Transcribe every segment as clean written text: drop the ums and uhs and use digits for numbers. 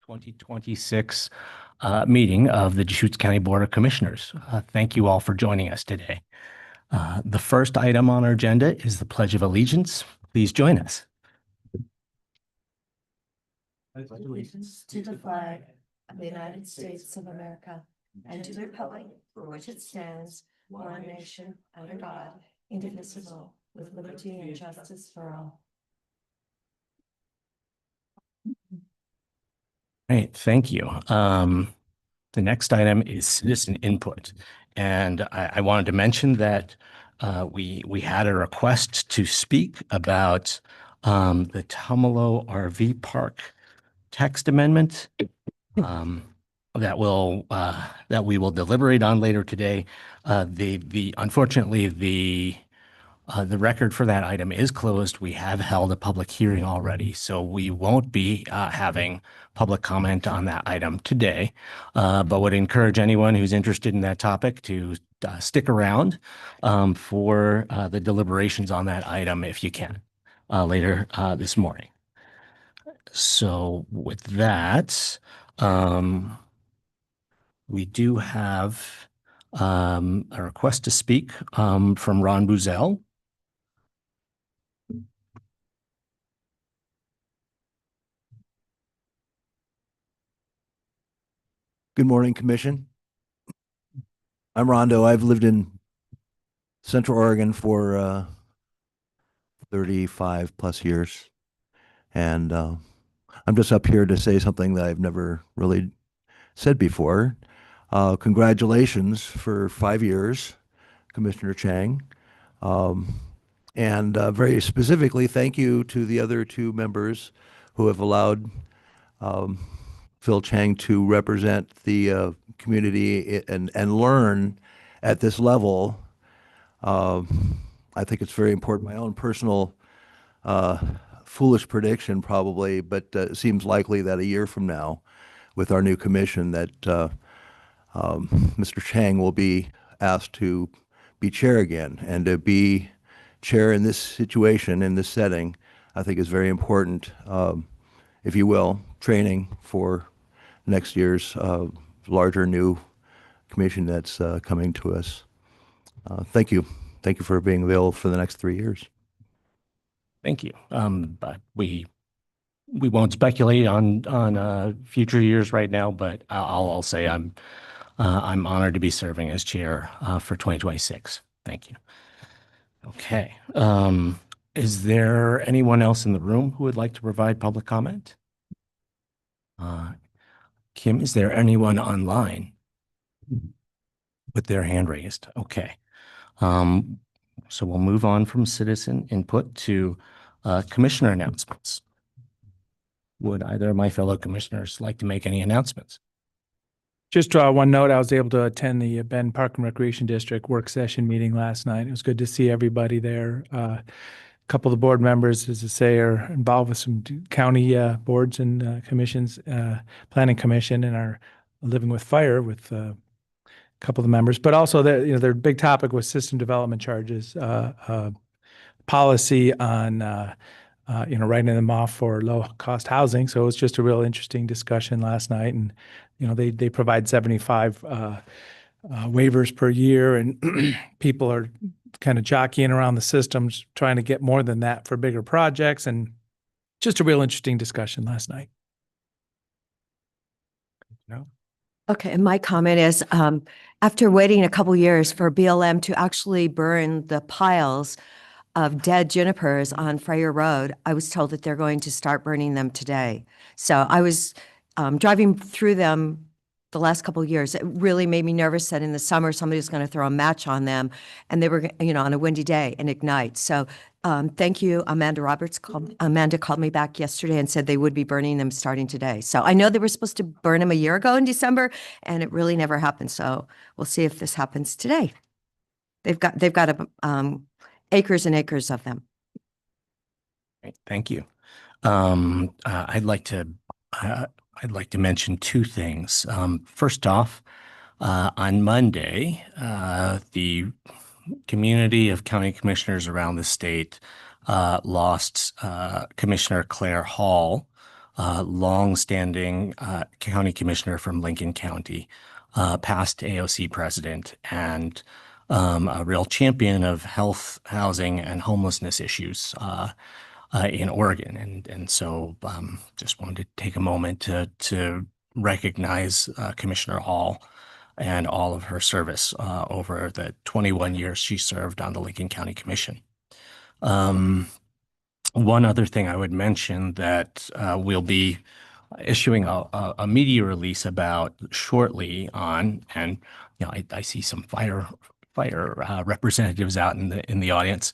2026 meeting of the Deschutes County Board of Commissioners. Thank you all for joining us today. The first item on our agenda is the Pledge of Allegiance. Please join us. I pledge allegiance to the flag of the United States of America and to the republic for which it stands, one nation, under God, indivisible, with liberty and justice for all. Great, thank you. The next item is citizen input. And I wanted to mention that we had a request to speak about the Tumalo RV Park text amendment that we will deliberate on later today. Unfortunately, the record for that item is closed. We have held a public hearing already, so we won't be having public comment on that item today, but would encourage anyone who's interested in that topic to stick around for the deliberations on that item if you can later this morning. So with that, we do have a request to speak from Ron Buzzell. Good morning, Commission. I'm Rondo. I've lived in Central Oregon for 35 plus years. And I'm just up here to say something that I've never really said before. Congratulations for 5 years, Commissioner Chang. And very specifically, thank you to the other 2 members who have allowed Phil Chang to represent the community and learn at this level. I think it's very important. My own personal foolish prediction probably, but it seems likely that a year from now with our new commission that Mr. Chang will be asked to be chair again, and to be chair in this situation, in this setting, I think is very important. If you will, training for next year's larger new commission that's coming to us. Thank you. Thank you for being available for the next 3 years. Thank you. But we won't speculate on future years right now, but I'll say I'm honored to be serving as chair for 2026. Thank you. Okay. Is there anyone else in the room who would like to provide public comment? Kim, is there anyone online with their hand raised? Okay. So we'll move on from citizen input to commissioner announcements. Would either of my fellow commissioners like to make any announcements? Just one note, I was able to attend the Bend Park and Recreation District work session meeting last night. It was good to see everybody there. A couple of the board members, as I say, are involved with some county boards and commissions, planning commission, and are living with fire with a couple of the members. But also, their big topic was system development charges, policy on writing them off for low cost housing. So it was just a real interesting discussion last night, and they provide 75 waivers per year, and people are kind of jockeying around the systems, trying to get more than that for bigger projects, and just a real interesting discussion last night. No. Okay, and my comment is, after waiting a couple years for BLM to actually burn the piles of dead junipers on Freyer Road, I was told that they're going to start burning them today. So I was driving through them the last couple of years. It really made me nervous that in the summer somebody's going to throw a match on them, and they were, on a windy day, and ignite. So thank you, Amanda Roberts. Amanda called me back yesterday and said they would be burning them starting today. So I know they were supposed to burn them a year ago in December, and it really never happened. So we'll see if this happens today. They've got acres and acres of them. Great, thank you. I'd like to mention 2 things. First off, on Monday, the community of county commissioners around the state lost Commissioner Claire Hall longstanding county commissioner from Lincoln County, past AOC president, and a real champion of health, housing, and homelessness issues in Oregon. And so just wanted to take a moment to recognize Commissioner Hall and all of her service over the 21 years she served on the Lincoln County Commission. One other thing I would mention that we'll be issuing a media release about shortly on, and I see some fire representatives out in the audience.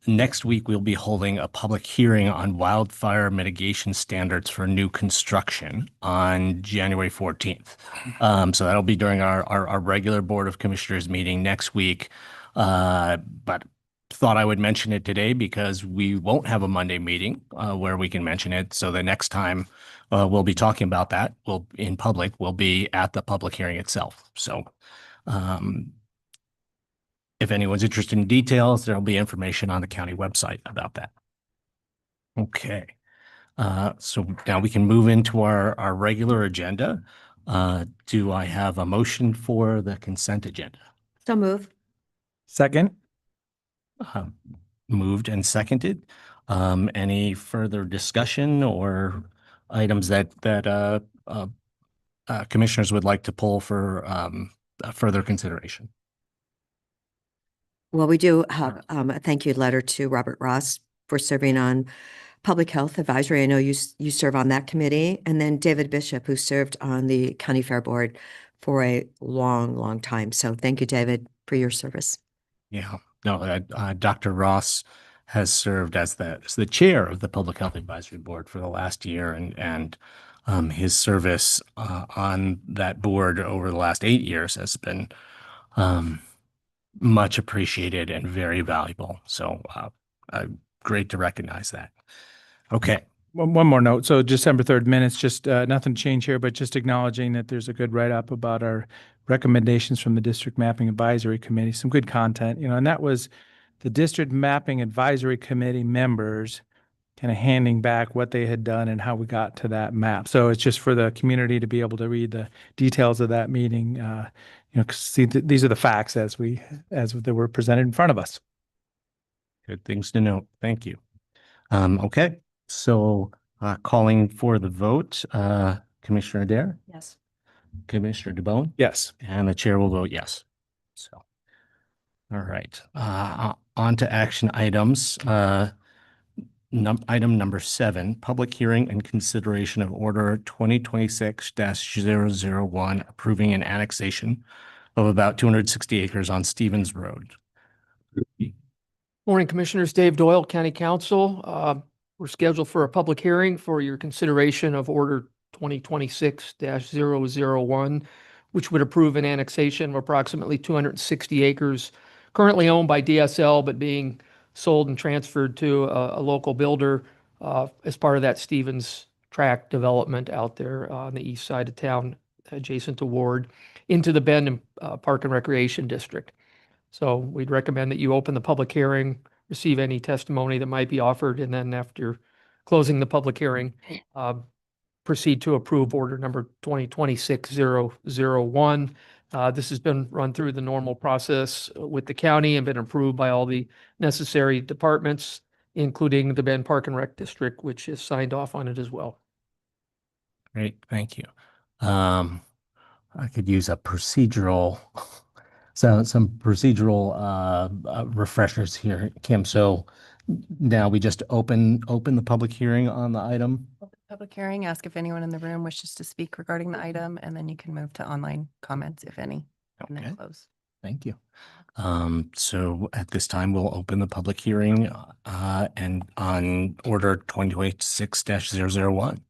Next week, we'll be holding a public hearing on wildfire mitigation standards for new construction on January 14th. So that'll be during our regular Board of Commissioners meeting next week. But thought I would mention it today because we won't have a Monday meeting where we can mention it. So the next time we'll be talking about that, in public, we'll be at the public hearing itself. So if anyone's interested in details, there'll be information on the county website about that. Okay. So now we can move into our regular agenda. Do I have a motion for the consent agenda? So move. Second? Moved and seconded. Any further discussion or items that commissioners would like to pull for further consideration? Well, we do have a thank you letter to Robert Ross for serving on Public Health Advisory. I know you serve on that committee. And then David Bishop, who served on the County Fair Board for a long, long time. So thank you, David, for your service. Yeah, no, Dr. Ross has served as the chair of the Public Health Advisory Board for the last year, and his service on that board over the last 8 years has been much appreciated and very valuable. So great to recognize that. Okay. One more note. So December 3rd minutes, just nothing to change here, but just acknowledging that there's a good write-up about our recommendations from the District Mapping Advisory Committee, some good content, and that was the District Mapping Advisory Committee members kind of handing back what they had done and how we got to that map. So it's just for the community to be able to read the details of that meeting, 'cause see, these are the facts as they were presented in front of us. Good things to note. Thank you. Okay. So calling for the vote, Commissioner Adair, Yes. Commissioner DeBonne, Yes. and the chair will vote yes. So, all right. On to action items. Item number 7, public hearing and consideration of order 2026-001, approving an annexation of about 260 acres on Stevens Road. Morning, Commissioners. Dave Doyle, County Council. We're scheduled for a public hearing for your consideration of Order 2026-001, which would approve an annexation of approximately 260 acres currently owned by DSL, but being sold and transferred to a local builder as part of that Stevens tract development out there on the east side of town, adjacent to Ward, into the Bend Park and Recreation District. So we'd recommend that you open the public hearing, receive any testimony that might be offered, and then after closing the public hearing, proceed to approve order number 2026-001. This has been run through the normal process with the county and been approved by all the necessary departments, including the Bend Park and Rec District, which has signed off on it as well. Great, thank you. I could use a procedural, some procedural refreshers here, Kim. So now we just open the public hearing on the item. Public hearing, ask if anyone in the room wishes to speak regarding the item, and then you can move to online comments, if any, and Okay, then close. thank you. So at this time, we'll open the public hearing and on order 2026-001.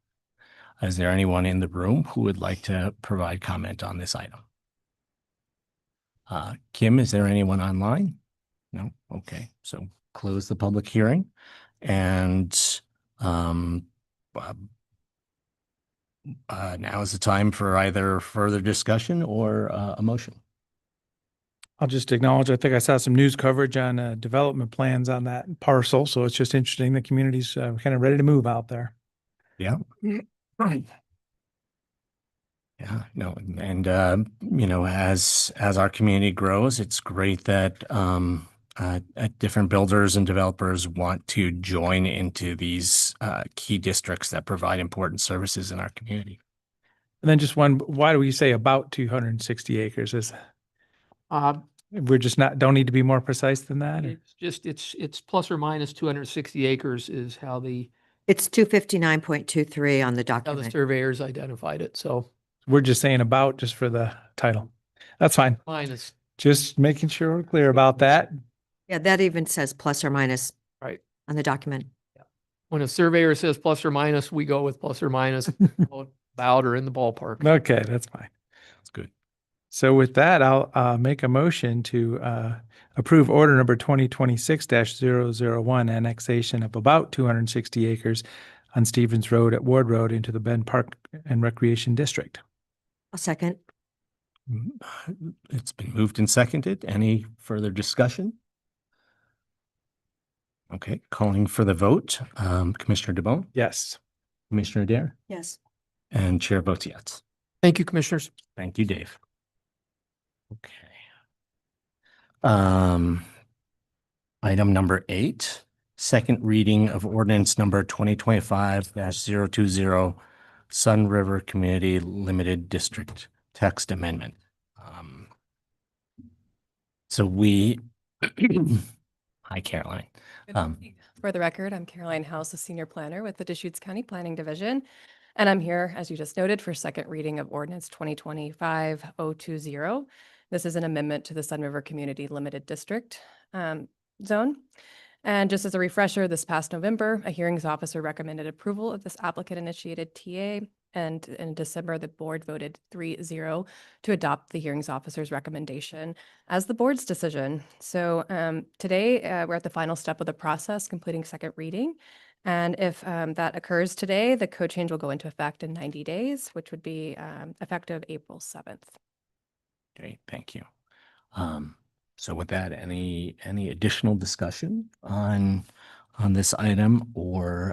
Is there anyone in the room who would like to provide comment on this item? Kim, is there anyone online? No? Okay, so close the public hearing and now is the time for either further discussion or a motion. I'll just acknowledge, I think I saw some news coverage on development plans on that parcel. So it's just interesting. The community's kind of ready to move out there. Yeah. Yeah, no, and as our community grows, it's great that different builders and developers want to join into these key districts that provide important services in our community. And then just one, why do we say about 260 acres? Is we're just don't need to be more precise than that? Or- It's plus or minus 260 acres is how the It's 259.23 on the how the document. surveyors identified it. So We're just saying about just for the title. That's fine. minus, Just making sure we're clear about that. Yeah, that even says plus or minus right. on the document. When a surveyor says plus or minus, we go with plus or minus, about or in the ballpark. Okay, that's fine. That's good. So with that, I'll make a motion to approve order number 2026-001, annexation of about 260 acres on Stevens Road at Ward Road into the Bend Park and Recreation District. A second. It's been moved and seconded. Any further discussion? Okay, calling for the vote. Commissioner DeBonne, Yes. Commissioner Dare, Yes. and Chair votes yes. Thank you, commissioners. Thank you, Dave. Okay. Item number 8, second reading of ordinance number 2025-020, Sun River Community Limited District Text Amendment. So we, hi Caroline. Good morning. For the record, I'm Caroline House, a senior planner with the Deschutes County Planning Division. And I'm here, as you just noted, for second reading of ordinance 2025-020. This is an amendment to the Sun River Community Limited District zone. And just as a refresher, this past November, a hearings officer recommended approval of this applicant-initiated TA. And in December, the board voted 3-0 to adopt the hearings officer's recommendation as the board's decision. So today, we're at the final step of the process, completing second reading. And if that occurs today, the code change will go into effect in 90 days, which would be effective April 7th. Okay, thank you. So with that, any additional discussion on this item or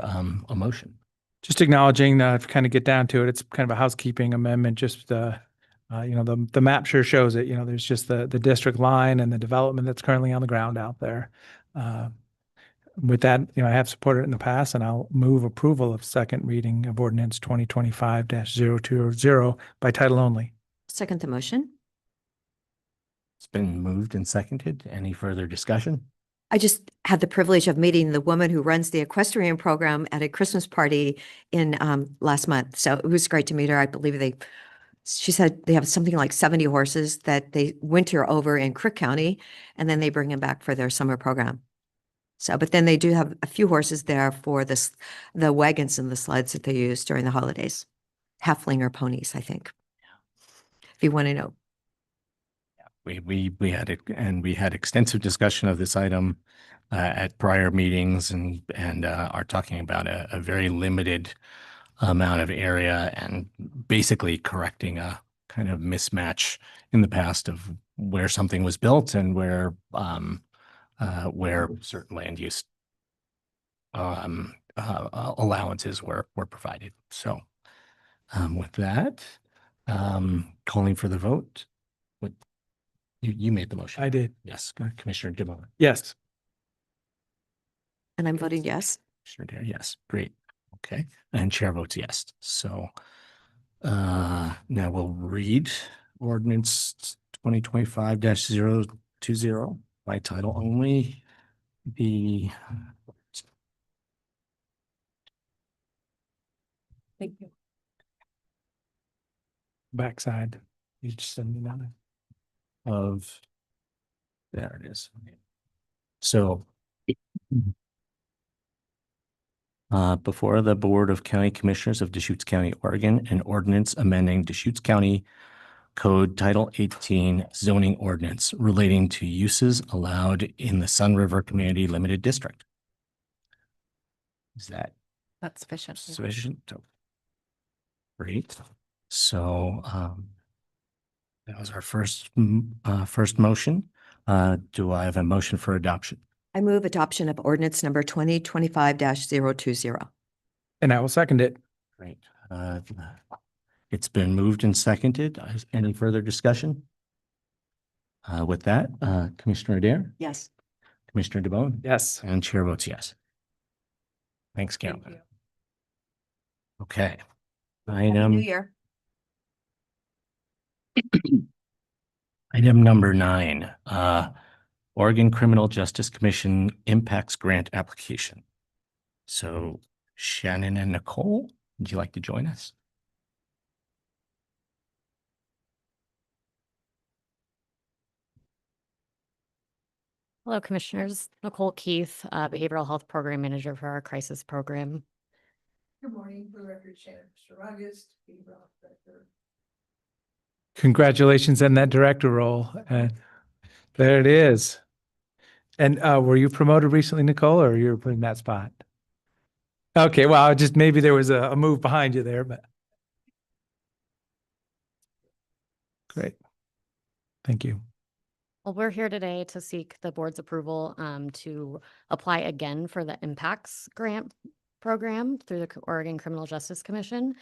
a motion? Just acknowledging, if you kind of get down to it, it's kind of a housekeeping amendment, just, the map sure shows it, there's just the district line and the development that's currently on the ground out there. With that, I have supported it in the past, and I'll move approval of second reading of ordinance 2025-020 by title only. Second the motion. It's been moved and seconded. Any further discussion? I just had the privilege of meeting the woman who runs the equestrian program at a Christmas party in last month. So it was great to meet her. I believe she said they have something like 70 horses that they winter over in Crook County, and then they bring them back for their summer program. So, but then they do have a few horses there for the wagons and the sleds that they use during the holidays. Halflinger ponies, I think. If you want to know. We had it, and we had extensive discussion of this item at prior meetings, and are talking about a very limited amount of area and basically correcting a kind of mismatch in the past of where something was built and where certain land use allowances were provided. So with that, calling for the vote. You made the motion. I did. Yes, Commissioner DeBonne. Yes. And I'm voting yes. Commissioner Dare, yes. Great. Okay. And chair votes yes. So now we'll read ordinance 2025-020 by title only. Thank you. Backside. You just send me that. There it is. So before the Board of County Commissioners of Deschutes County, Oregon, an ordinance amending Deschutes County Code Title 18 zoning ordinance relating to uses allowed in the Sun River Community Limited District. Is that That's sufficient. sufficient? Great. So that was our first motion. Do I have a motion for adoption? I move adoption of ordinance number 2025-020. And I will second it. Great. It's been moved and seconded. Any further discussion? With that, Commissioner Adair, Yes. Commissioner DeBonne, Yes. and Chair votes yes. Thanks, Thank Carolyn. you. Okay. Happy New Item, Year. item number 9, Oregon Criminal Justice Commission Impacts Grant Application. So Shannon and Nicole, would you like to join us? Hello, Commissioners. Nicole Keith, Behavioral Health Program Manager for our crisis program. Good morning, for the record, Shannon Staragas, Behavioral Health Director. Congratulations on that director role. And there it is. And were you promoted recently, Nicole, or you were put in that spot? Okay, well, just maybe there was a move behind you there, but. Great. Thank you. Well, we're here today to seek the board's approval to apply again for the Impacts Grant program through the Oregon Criminal Justice Commission.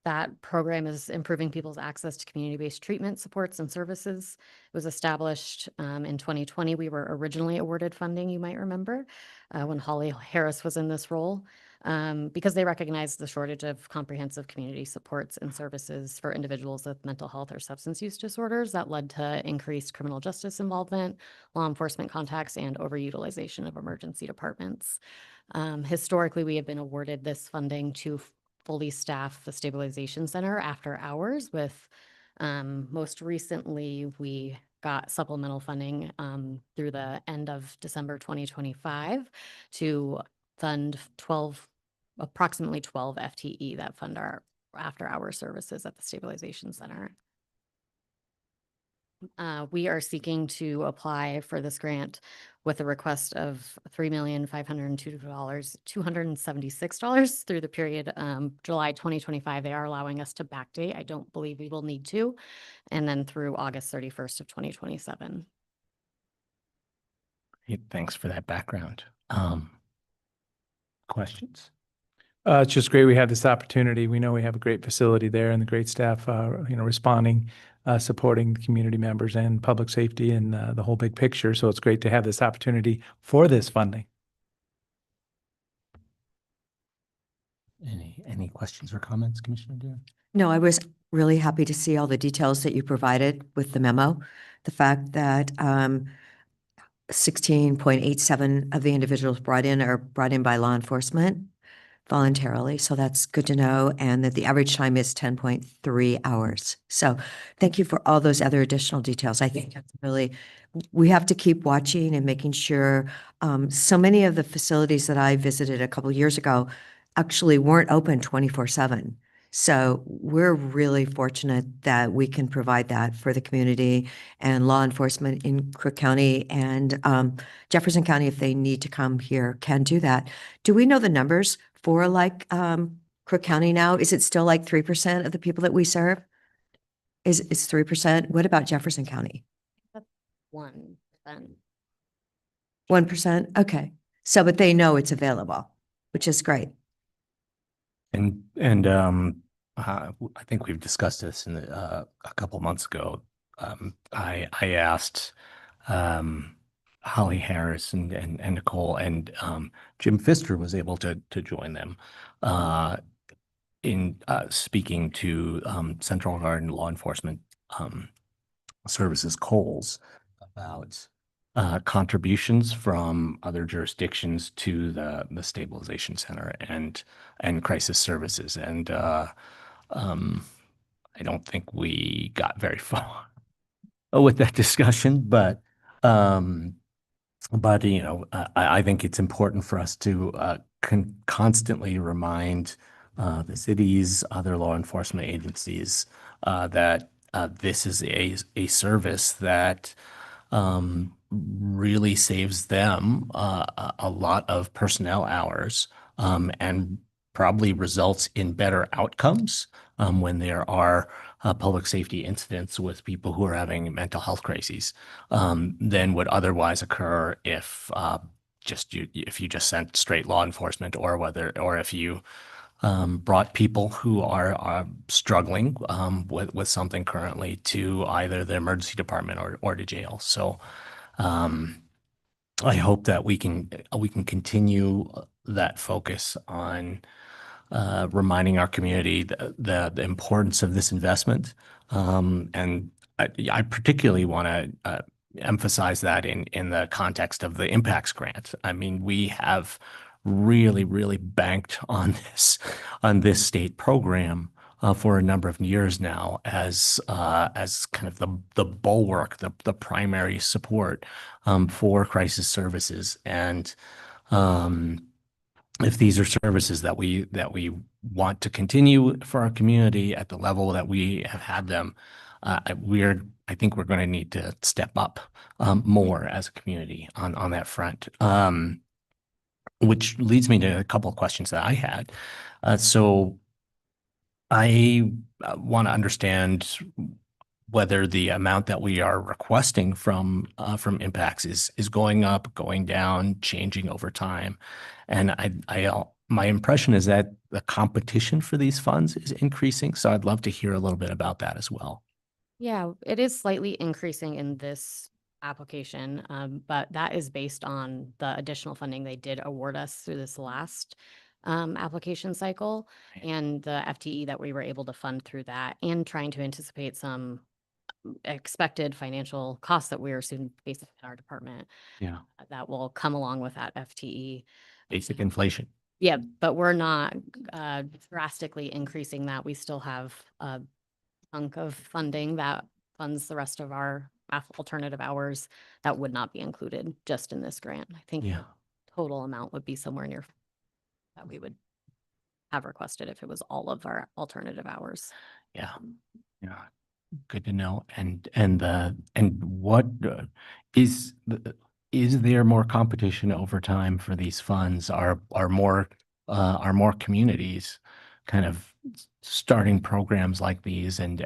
That program is improving people's access to community-based treatment, supports, and services. It was established in 2020. We were originally awarded funding, you might remember, when Holly Harris was in this role, because they recognized the shortage of comprehensive community supports and services for individuals with mental health or substance use disorders that led to increased criminal justice involvement, law enforcement contacts, and overutilization of emergency departments. Historically, we have been awarded this funding to fully staff the stabilization center after hours with, most recently, we got supplemental funding through the end of December 2025 to fund approximately 12 FTE that fund our after hour services at the stabilization center. We are seeking to apply for this grant with a request of $3,502,276 through the period July 2025. They are allowing us to backdate. I don't believe we will need to, and then through August 31st of 2027. Thanks for that background. Questions? It's just great we have this opportunity. We know we have a great facility there and the great staff, responding, supporting community members and public safety and the whole big picture. So it's great to have this opportunity for this funding. Any questions or comments, Commissioner Adair? No, I was really happy to see all the details that you provided with the memo. The fact that 16.87 of the individuals brought in are brought in by law enforcement voluntarily. So that's good to know. And that the average time is 10.3 hours. So thank you for all those other additional details. I think that's really, we have to keep watching and making sure. So many of the facilities that I visited a couple of years ago actually weren't open 24/7. So we're really fortunate that we can provide that for the community and law enforcement in Crook County and Jefferson County, if they need to come here, can do that. Do we know the numbers for Crook County now? Is it still like 3% of the people that we serve? Is 3%? What about Jefferson County? 1%. 1%? Okay. So, but they know it's available, which is great. And I think we've discussed this in a couple months ago. I asked Holly Harris and Nicole, and Jim Pfister was able to join them in speaking to Central Garden Law Enforcement Services, Coles, about contributions from other jurisdictions to the stabilization center and crisis services. And I don't think we got very far with that discussion, but I think it's important for us to constantly remind the cities, other law enforcement agencies, that this is a service that really saves them a lot of personnel hours and probably results in better outcomes when there are public safety incidents with people who are having mental health crises than would otherwise occur if you just sent straight law enforcement, or if you brought people who are struggling with something currently to either the emergency department or to jail. So I hope that we can continue that focus on reminding our community the importance of this investment. And I particularly want to emphasize that in the context of the impacts grant. I mean, we have really banked on this state program for a number of years now as kind of the bulwark, the primary support for crisis services. And if these are services that we want to continue for our community at the level that we have had them, I think we're going to need to step up more as a community on that front. Which leads me to a couple of questions that I had. So I want to understand whether the amount that we are requesting from impacts is going up, going down, changing over time. And my impression is that the competition for these funds is increasing. So I'd love to hear a little bit about that as well. Yeah, it is slightly increasing in this application, but that is based on the additional funding they did award us through this last application cycle and the FTE that we were able to fund through that, and trying to anticipate some expected financial costs that we are soon facing in our department Yeah. that will come along with that FTE. Basic inflation. Yeah, but we're not drastically increasing that. We still have a chunk of funding that funds the rest of our alternative hours that would not be included just in this grant. I think Yeah. the total amount would be somewhere near that we would have requested if it was all of our alternative hours. Yeah. Yeah. Good to know. And what is there more competition over time for these funds? Are more communities kind of starting programs like these and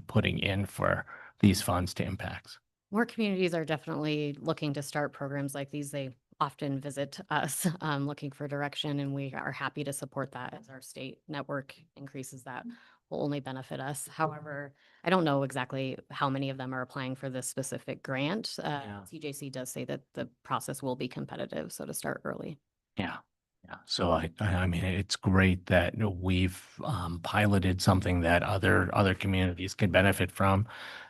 putting in for these funds to impacts? More communities are definitely looking to start programs like these. They often visit us looking for direction, and we are happy to support that as our state network increases. That will only benefit us. However, I don't know exactly how many of them are applying for this specific grant. CJC does say that the process will be competitive, so to start early. Yeah. Yeah. So I mean, it's great that we've piloted something that other communities can benefit from.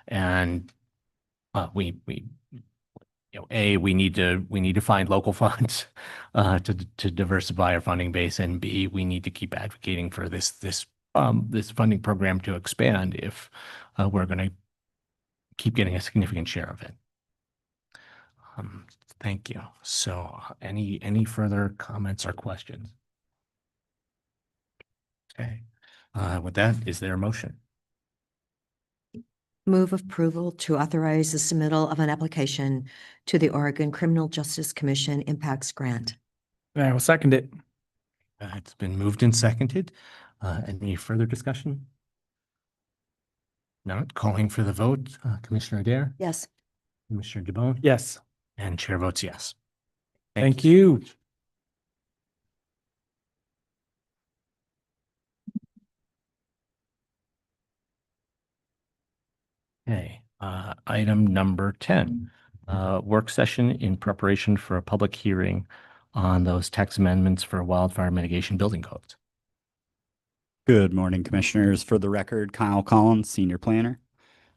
And we we need to find local funds to diversify our funding base, and B, we need to keep advocating for this funding program to expand if we're going to keep getting a significant share of it. Thank you. So any further comments or questions? Okay. With that, is there a motion? Move approval to authorize the submittal of an application to the Oregon Criminal Justice Commission Impacts Grant. I will second it. It's been moved and seconded. Any further discussion? Not calling for the vote. Commissioner Adair, Yes. Commissioner DeBonne, Yes. and chair votes yes. Thank you. Okay, item number 10, work session in preparation for a public hearing on those text amendments for wildfire mitigation building codes. Good morning, Commissioners. For the record, Kyle Collins, Senior Planner.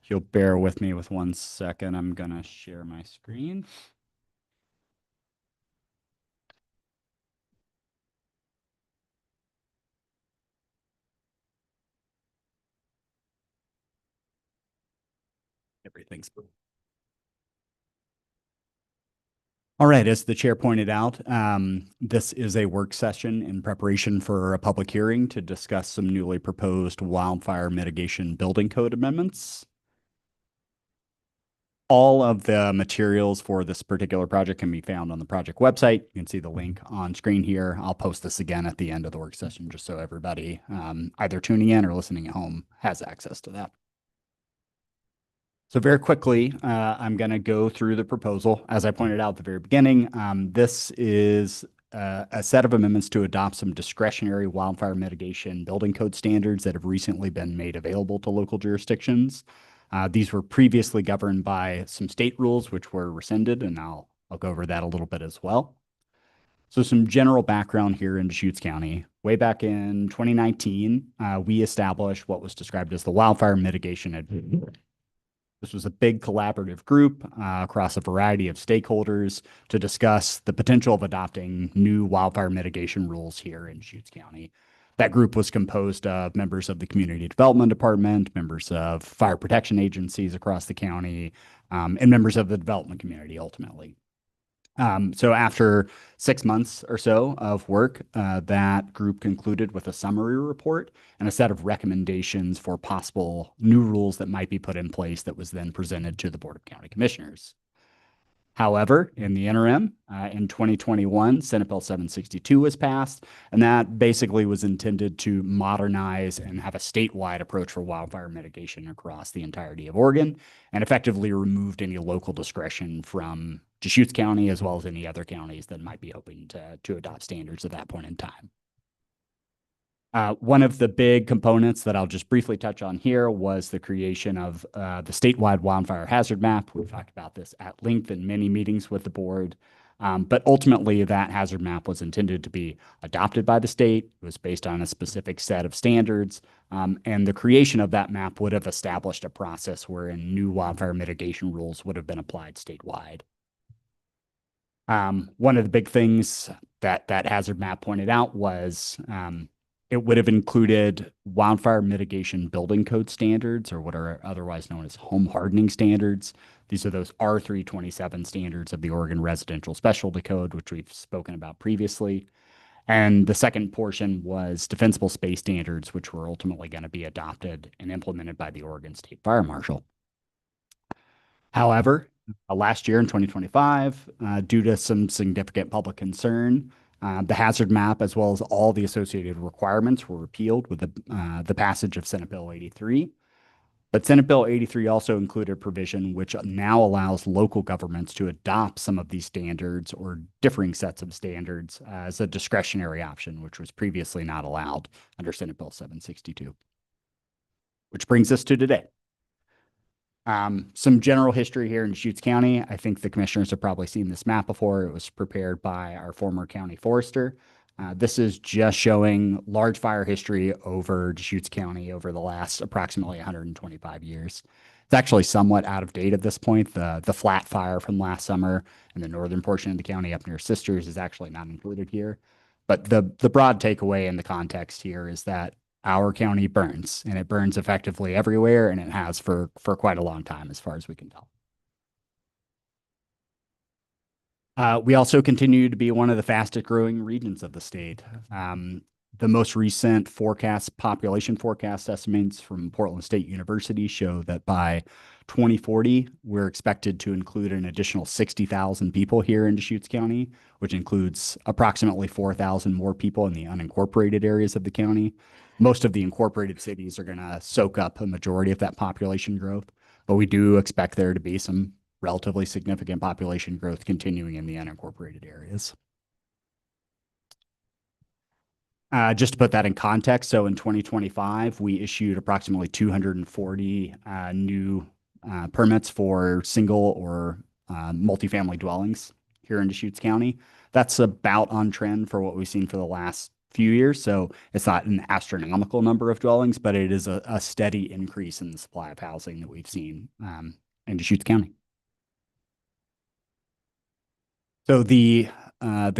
If you'll bear with me with 1 second, I'm going to share my screen. Everything's all right. As the chair pointed out, this is a work session in preparation for a public hearing to discuss some newly proposed wildfire mitigation building code amendments. All of the materials for this particular project can be found on the project website. You can see the link on screen here. I'll post this again at the end of the work session just so everybody either tuning in or listening at home has access to that. So very quickly, I'm going to go through the proposal. As I pointed out at the very beginning, this is a set of amendments to adopt some discretionary wildfire mitigation building code standards that have recently been made available to local jurisdictions. These were previously governed by some state rules, which were rescinded, and I'll go over that a little bit as well. So some general background here in Deschutes County. Way back in 2019, we established what was described as the Wildfire Mitigation Advisory. This was a big collaborative group across a variety of stakeholders to discuss the potential of adopting new wildfire mitigation rules here in Deschutes County. That group was composed of members of the Community Development Department, members of fire protection agencies across the county, and members of the development community ultimately. So after 6 months or so of work, that group concluded with a summary report and a set of recommendations for possible new rules that might be put in place that was then presented to the Board of County Commissioners. However, in the interim, in 2021, Senate Bill 762 was passed, and that basically was intended to modernize and have a statewide approach for wildfire mitigation across the entirety of Oregon, and effectively removed any local discretion from Deschutes County, as well as any other counties that might be hoping to adopt standards at that point in time. One of the big components that I'll just briefly touch on here was the creation of the statewide wildfire hazard map. We've talked about this at length in many meetings with the board, but ultimately that hazard map was intended to be adopted by the state. It was based on a specific set of standards, and the creation of that map would have established a process wherein new wildfire mitigation rules would have been applied statewide. One of the big things that hazard map pointed out was it would have included wildfire mitigation building code standards, or what are otherwise known as home hardening standards. These are those R327 standards of the Oregon Residential Specialty Code, which we've spoken about previously. And the second portion was defensible space standards, which were ultimately going to be adopted and implemented by the Oregon State Fire Marshal. However, last year in 2025, due to some significant public concern, the hazard map, as well as all the associated requirements, were repealed with the passage of Senate Bill 83. But Senate Bill 83 also included a provision which now allows local governments to adopt some of these standards or differing sets of standards as a discretionary option, which was previously not allowed under Senate Bill 762. Which brings us to today. Some general history here in Deschutes County. I think the commissioners have probably seen this map before. It was prepared by our former county forester. This is just showing large fire history over Deschutes County over the last approximately 125 years. It's actually somewhat out of date at this point. The flat fire from last summer in the northern portion of the county up near Sisters is actually not included here. But the broad takeaway in the context here is that our county burns, and it burns effectively everywhere, and it has for quite a long time, as far as we can tell. We also continue to be one of the fastest growing regions of the state. The most recent population forecast estimates from Portland State University show that by 2040, we're expected to include an additional 60,000 people here in Deschutes County, which includes approximately 4,000 more people in the unincorporated areas of the county. Most of the incorporated cities are going to soak up a majority of that population growth, but we do expect there to be some relatively significant population growth continuing in the unincorporated areas. Just to put that in context, so in 2025, we issued approximately 240 new permits for single or multifamily dwellings here in Deschutes County. That's about on trend for what we've seen for the last few years. So it's not an astronomical number of dwellings, but it is a steady increase in the supply of housing that we've seen in Deschutes County. So the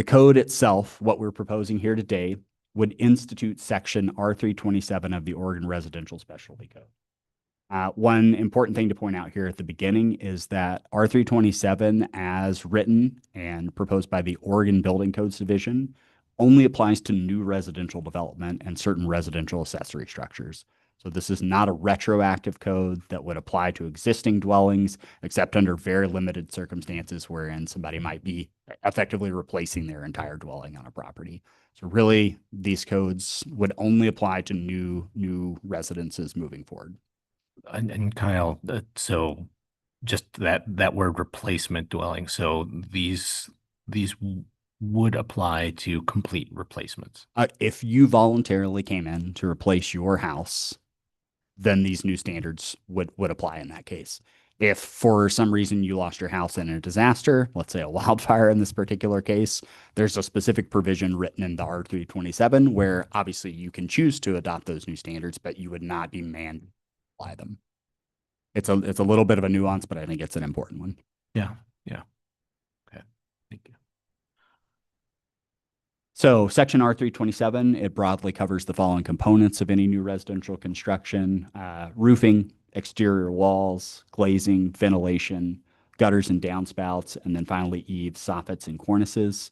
code itself, what we're proposing here today, would institute section R327 of the Oregon Residential Specialty Code. One important thing to point out here at the beginning is that R327, as written and proposed by the Oregon Building Codes Division, only applies to new residential development and certain residential accessory structures. So this is not a retroactive code that would apply to existing dwellings, except under very limited circumstances wherein somebody might be effectively replacing their entire dwelling on a property. So really, these codes would only apply to new residences moving forward. And Kyle, so just that word replacement dwelling. So these would apply to complete replacements. If you voluntarily came in to replace your house, then these new standards would apply in that case. If for some reason you lost your house in a disaster, let's say a wildfire in this particular case, there's a specific provision written in the R327 where obviously you can choose to adopt those new standards, but you would not be mandated to apply them. It's a little bit of a nuance, but I think it's an important one. Yeah. Okay. Thank you. So section R327, it broadly covers the following components of any new residential construction: roofing, exterior walls, glazing, ventilation, gutters and downspouts, and then finally eaves, soffits, and cornices.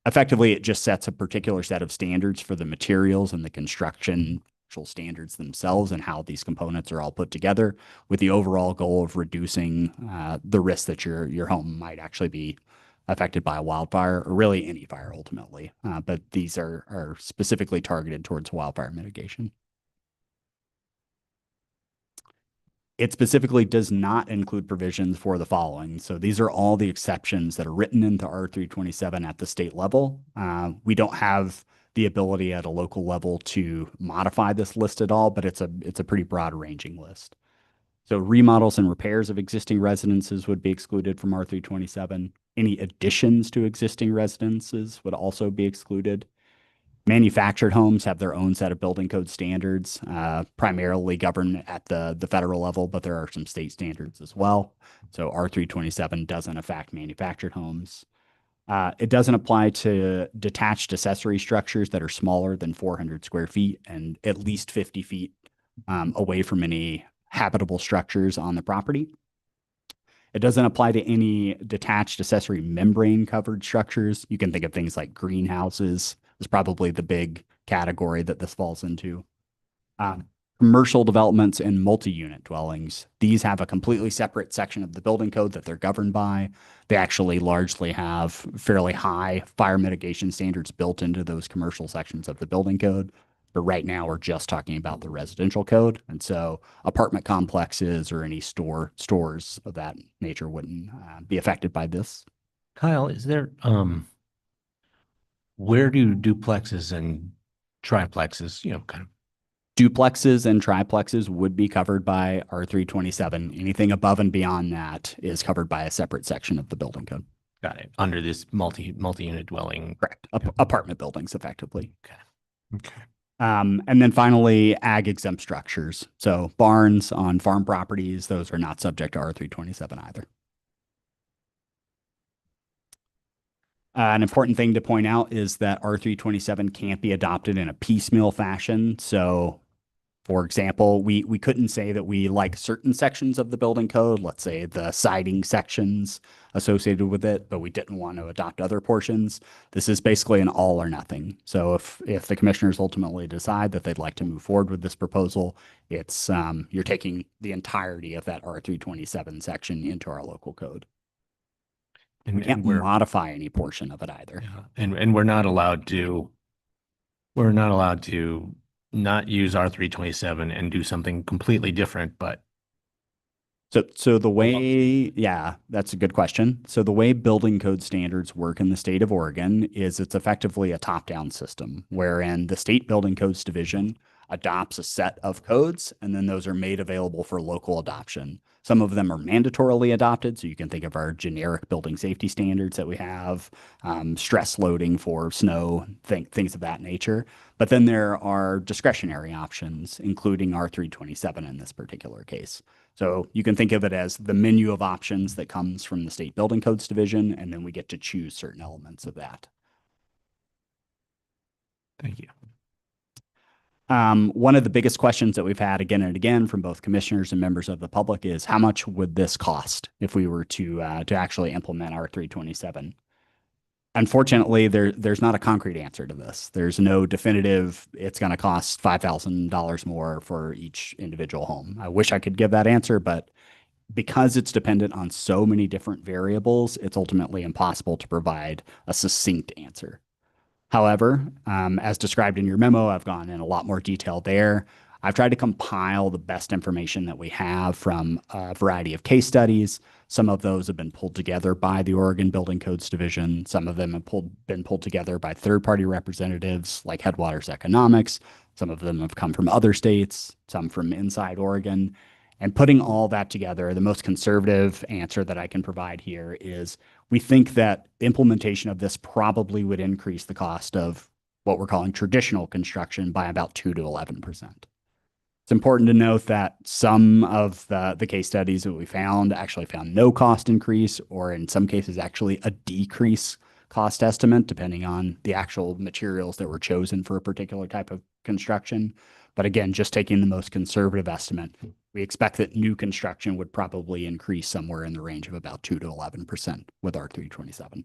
Effectively, it just sets a particular set of standards for the materials and the construction standards themselves and how these components are all put together, with the overall goal of reducing the risk that your home might actually be affected by a wildfire, or really any fire ultimately. But these are specifically targeted towards wildfire mitigation. It specifically does not include provisions for the following. So these are all the exceptions that are written into R327 at the state level. We don't have the ability at a local level to modify this list at all, but it's a pretty broad ranging list. So remodels and repairs of existing residences would be excluded from R327. Any additions to existing residences would also be excluded. Manufactured homes have their own set of building code standards, primarily governed at the federal level, but there are some state standards as well. So R327 doesn't affect manufactured homes. It doesn't apply to detached accessory structures that are smaller than 400 square feet and at least 50 feet away from any habitable structures on the property. It doesn't apply to any detached accessory membrane covered structures. You can think of things like greenhouses is probably the big category that this falls into. Commercial developments and multi-unit dwellings. These have a completely separate section of the building code that they're governed by. They actually largely have fairly high fire mitigation standards built into those commercial sections of the building code. But right now we're just talking about the residential code. And so apartment complexes or any stores of that nature wouldn't be affected by this. Kyle, is there, where do duplexes and triplexes, kind of. Duplexes and triplexes would be covered by R327. Anything above and beyond that is covered by a separate section of the building code. Got it. Under this multi-unit dwelling. Correct. Apartment buildings, effectively. Okay. And then finally, ag exempt structures. So barns on farm properties, those are not subject to R327 either. An important thing to point out is that R327 can't be adopted in a piecemeal fashion. So, for example, we couldn't say that we like certain sections of the building code, let's say the siding sections associated with it, but we didn't want to adopt other portions. This is basically an all or nothing. So if the commissioners ultimately decide that they'd like to move forward with this proposal, it's you're taking the entirety of that R327 section into our local code. And we can't modify any portion of it either. Yeah. And we're not allowed to not use R327 and do something completely different, but. So the way, yeah, that's a good question. So the way building code standards work in the state of Oregon is it's effectively a top-down system, wherein the state building codes division adopts a set of codes, and then those are made available for local adoption. Some of them are mandatorily adopted, so you can think of our generic building safety standards that we have, stress loading for snow, things of that nature. But then there are discretionary options, including R327 in this particular case. So you can think of it as the menu of options that comes from the state building codes division, and then we get to choose certain elements of that. Thank you. One of the biggest questions that we've had again and again from both commissioners and members of the public is how much would this cost if we were to actually implement R327? Unfortunately, there's not a concrete answer to this. There's no definitive, it's going to cost $5,000 more for each individual home. I wish I could give that answer, but because it's dependent on so many different variables, it's ultimately impossible to provide a succinct answer. However, as described in your memo, I've gone in a lot more detail there. I've tried to compile the best information that we have from a variety of case studies. Some of those have been pulled together by the Oregon Building Codes Division. Some of them have been pulled together by third-party representatives like Headwaters Economics. Some of them have come from other states, some from inside Oregon. And putting all that together, the most conservative answer that I can provide here is we think that implementation of this probably would increase the cost of what we're calling traditional construction by about 2 to 11%. It's important to note that some of the case studies that we found actually found no cost increase, or in some cases actually a decrease cost estimate, depending on the actual materials that were chosen for a particular type of construction. But again, just taking the most conservative estimate, we expect that new construction would probably increase somewhere in the range of about 2 to 11% with R327.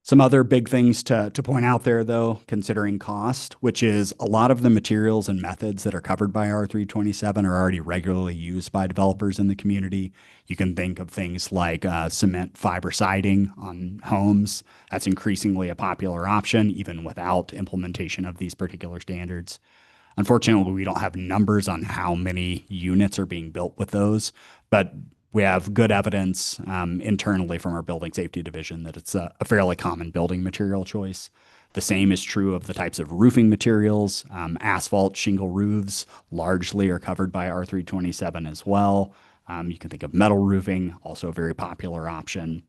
Some other big things to point out there, though, considering cost, which is a lot of the materials and methods that are covered by R327 are already regularly used by developers in the community. You can think of things like cement fiber siding on homes. That's increasingly a popular option, even without implementation of these particular standards. Unfortunately, we don't have numbers on how many units are being built with those, but we have good evidence internally from our building safety division that it's a fairly common building material choice. The same is true of the types of roofing materials. Asphalt shingle roofs largely are covered by R327 as well. You can think of metal roofing, also a very popular option.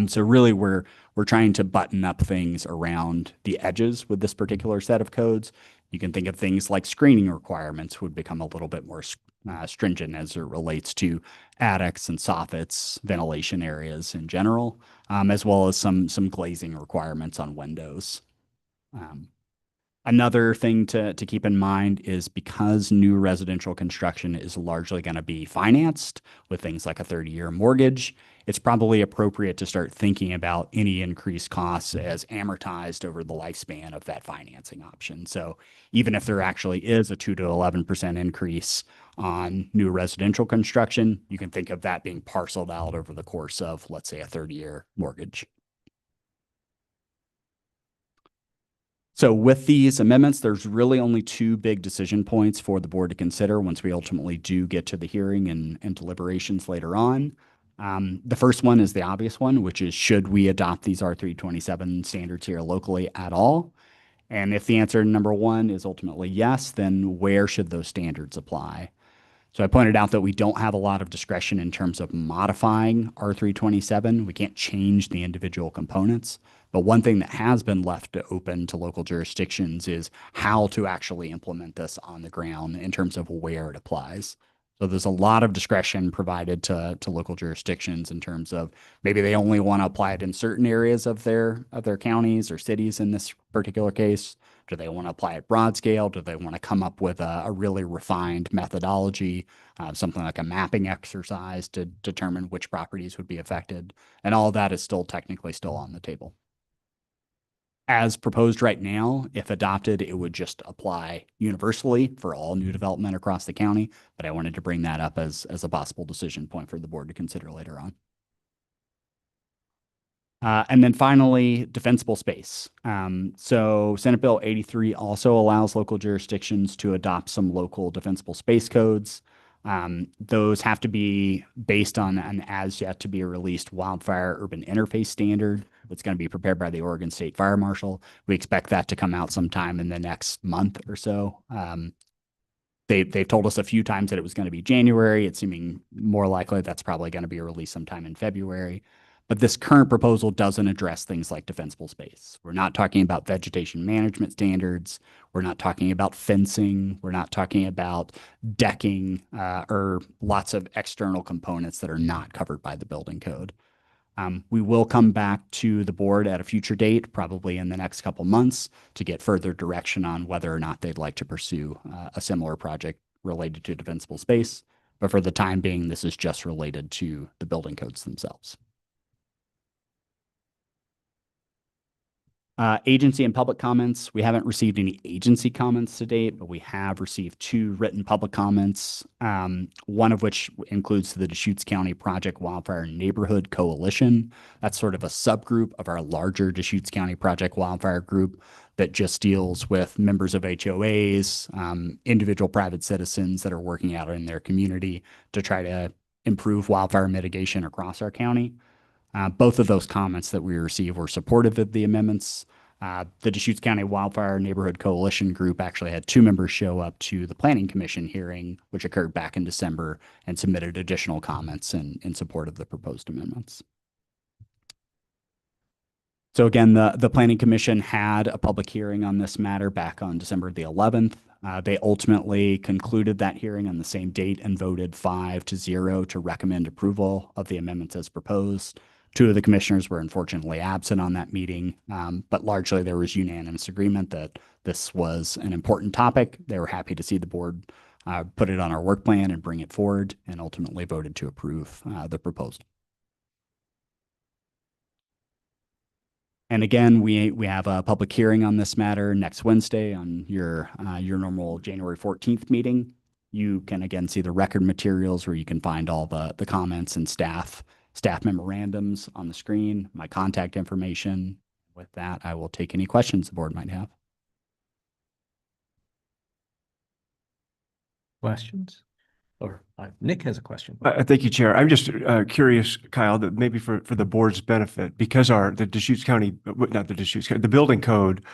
So really we're trying to button up things around the edges with this particular set of codes. You can think of things like screening requirements would become a little bit more stringent as it relates to attics and soffits, ventilation areas in general, as well as some glazing requirements on windows. Another thing to keep in mind is because new residential construction is largely going to be financed with things like a 30-year mortgage, it's probably appropriate to start thinking about any increased costs as amortized over the lifespan of that financing option. So even if there actually is a 2 to 11% increase on new residential construction, you can think of that being parceled out over the course of, let's say, a 30-year mortgage. So with these amendments, there's really only two big decision points for the board to consider once we ultimately do get to the hearing and deliberations later on. The first one is the obvious one, which is should we adopt these R327 standards here locally at all? And if the answer to number one is ultimately yes, then where should those standards apply? So I pointed out that we don't have a lot of discretion in terms of modifying R327. We can't change the individual components. But one thing that has been left open to local jurisdictions is how to actually implement this on the ground in terms of where it applies. So there's a lot of discretion provided to local jurisdictions in terms of maybe they only want to apply it in certain areas of their counties or cities in this particular case. Do they want to apply it broad scale? Do they want to come up with a really refined methodology, something like a mapping exercise to determine which properties would be affected? And all of that is still technically still on the table. As proposed right now, if adopted, it would just apply universally for all new development across the county. But I wanted to bring that up as a possible decision point for the board to consider later on. And then finally, defensible space. So Senate Bill 83 also allows local jurisdictions to adopt some local defensible space codes. Those have to be based on an as yet to be released wildfire urban interface standard that's going to be prepared by the Oregon State Fire Marshal. We expect that to come out sometime in the next month or so. They've told us a few times that it was going to be January. It's seeming more likely that's probably going to be released sometime in February. But this current proposal doesn't address things like defensible space. We're not talking about vegetation management standards. We're not talking about fencing. We're not talking about decking or lots of external components that are not covered by the building code. We will come back to the board at a future date, probably in the next couple months, to get further direction on whether or not they'd like to pursue a similar project related to defensible space. But for the time being, this is just related to the building codes themselves. Agency and public comments. We haven't received any agency comments to date, but we have received 2 written public comments, one of which includes the Deschutes County Project Wildfire Neighborhood Coalition. That's sort of a subgroup of our larger Deschutes County Project Wildfire group that just deals with members of HOAs, individual private citizens that are working out in their community to try to improve wildfire mitigation across our county. Both of those comments that we received were supportive of the amendments. The Deschutes County Wildfire Neighborhood Coalition group actually had 2 members show up to the Planning Commission hearing, which occurred back in December, and submitted additional comments in support of the proposed amendments. So again, the Planning Commission had a public hearing on this matter back on December the 11th. They ultimately concluded that hearing on the same date and voted 5-0 to recommend approval of the amendments as proposed. 2 of the commissioners were unfortunately absent on that meeting, but largely there was unanimous agreement that this was an important topic. They were happy to see the board put it on our work plan and bring it forward, and ultimately voted to approve the proposal. And again, we have a public hearing on this matter next Wednesday on your normal January 14th meeting. You can again see the record materials where you can find all the comments and staff memorandums on the screen, my contact information. With that, I will take any questions the board might have. Questions? Or Nick has a question. Thank you, Chair. I'm just curious, Kyle, that maybe for the board's benefit, because the Deschutes County, not the Deschutes County, the building code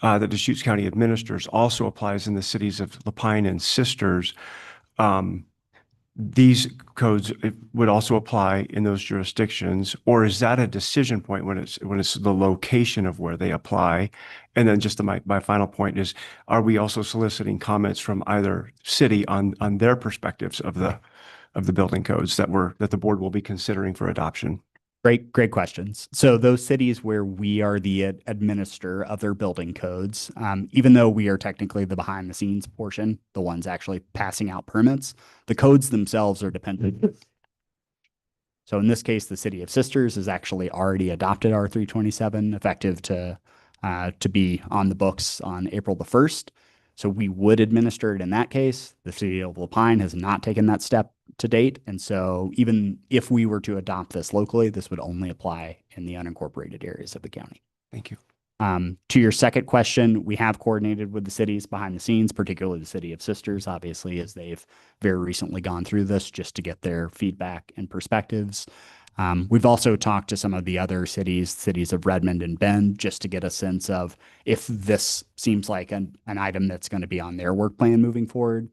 that Deschutes County administers also applies in the cities of Lapine and Sisters. These codes would also apply in those jurisdictions, or is that a decision point when it's the location of where they apply? And then just my final point is, are we also soliciting comments from either city on their perspectives of the building codes that the board will be considering for adoption? Great questions. So those cities where we are the administrator of their building codes, even though we are technically the behind the scenes portion, the ones actually passing out permits, the codes themselves are dependent. So in this case, the City of Sisters has actually already adopted R327, effective to be on the books on April the 1st. So we would administer it in that case. The City of Lapine has not taken that step to date. And so even if we were to adopt this locally, this would only apply in the unincorporated areas of the county. Thank you. To your second question, we have coordinated with the cities behind the scenes, particularly the City of Sisters, obviously, as they've very recently gone through this just to get their feedback and perspectives. We've also talked to some of the other cities of Redmond and Bend, just to get a sense of if this seems like an item that's going to be on their work plan moving forward.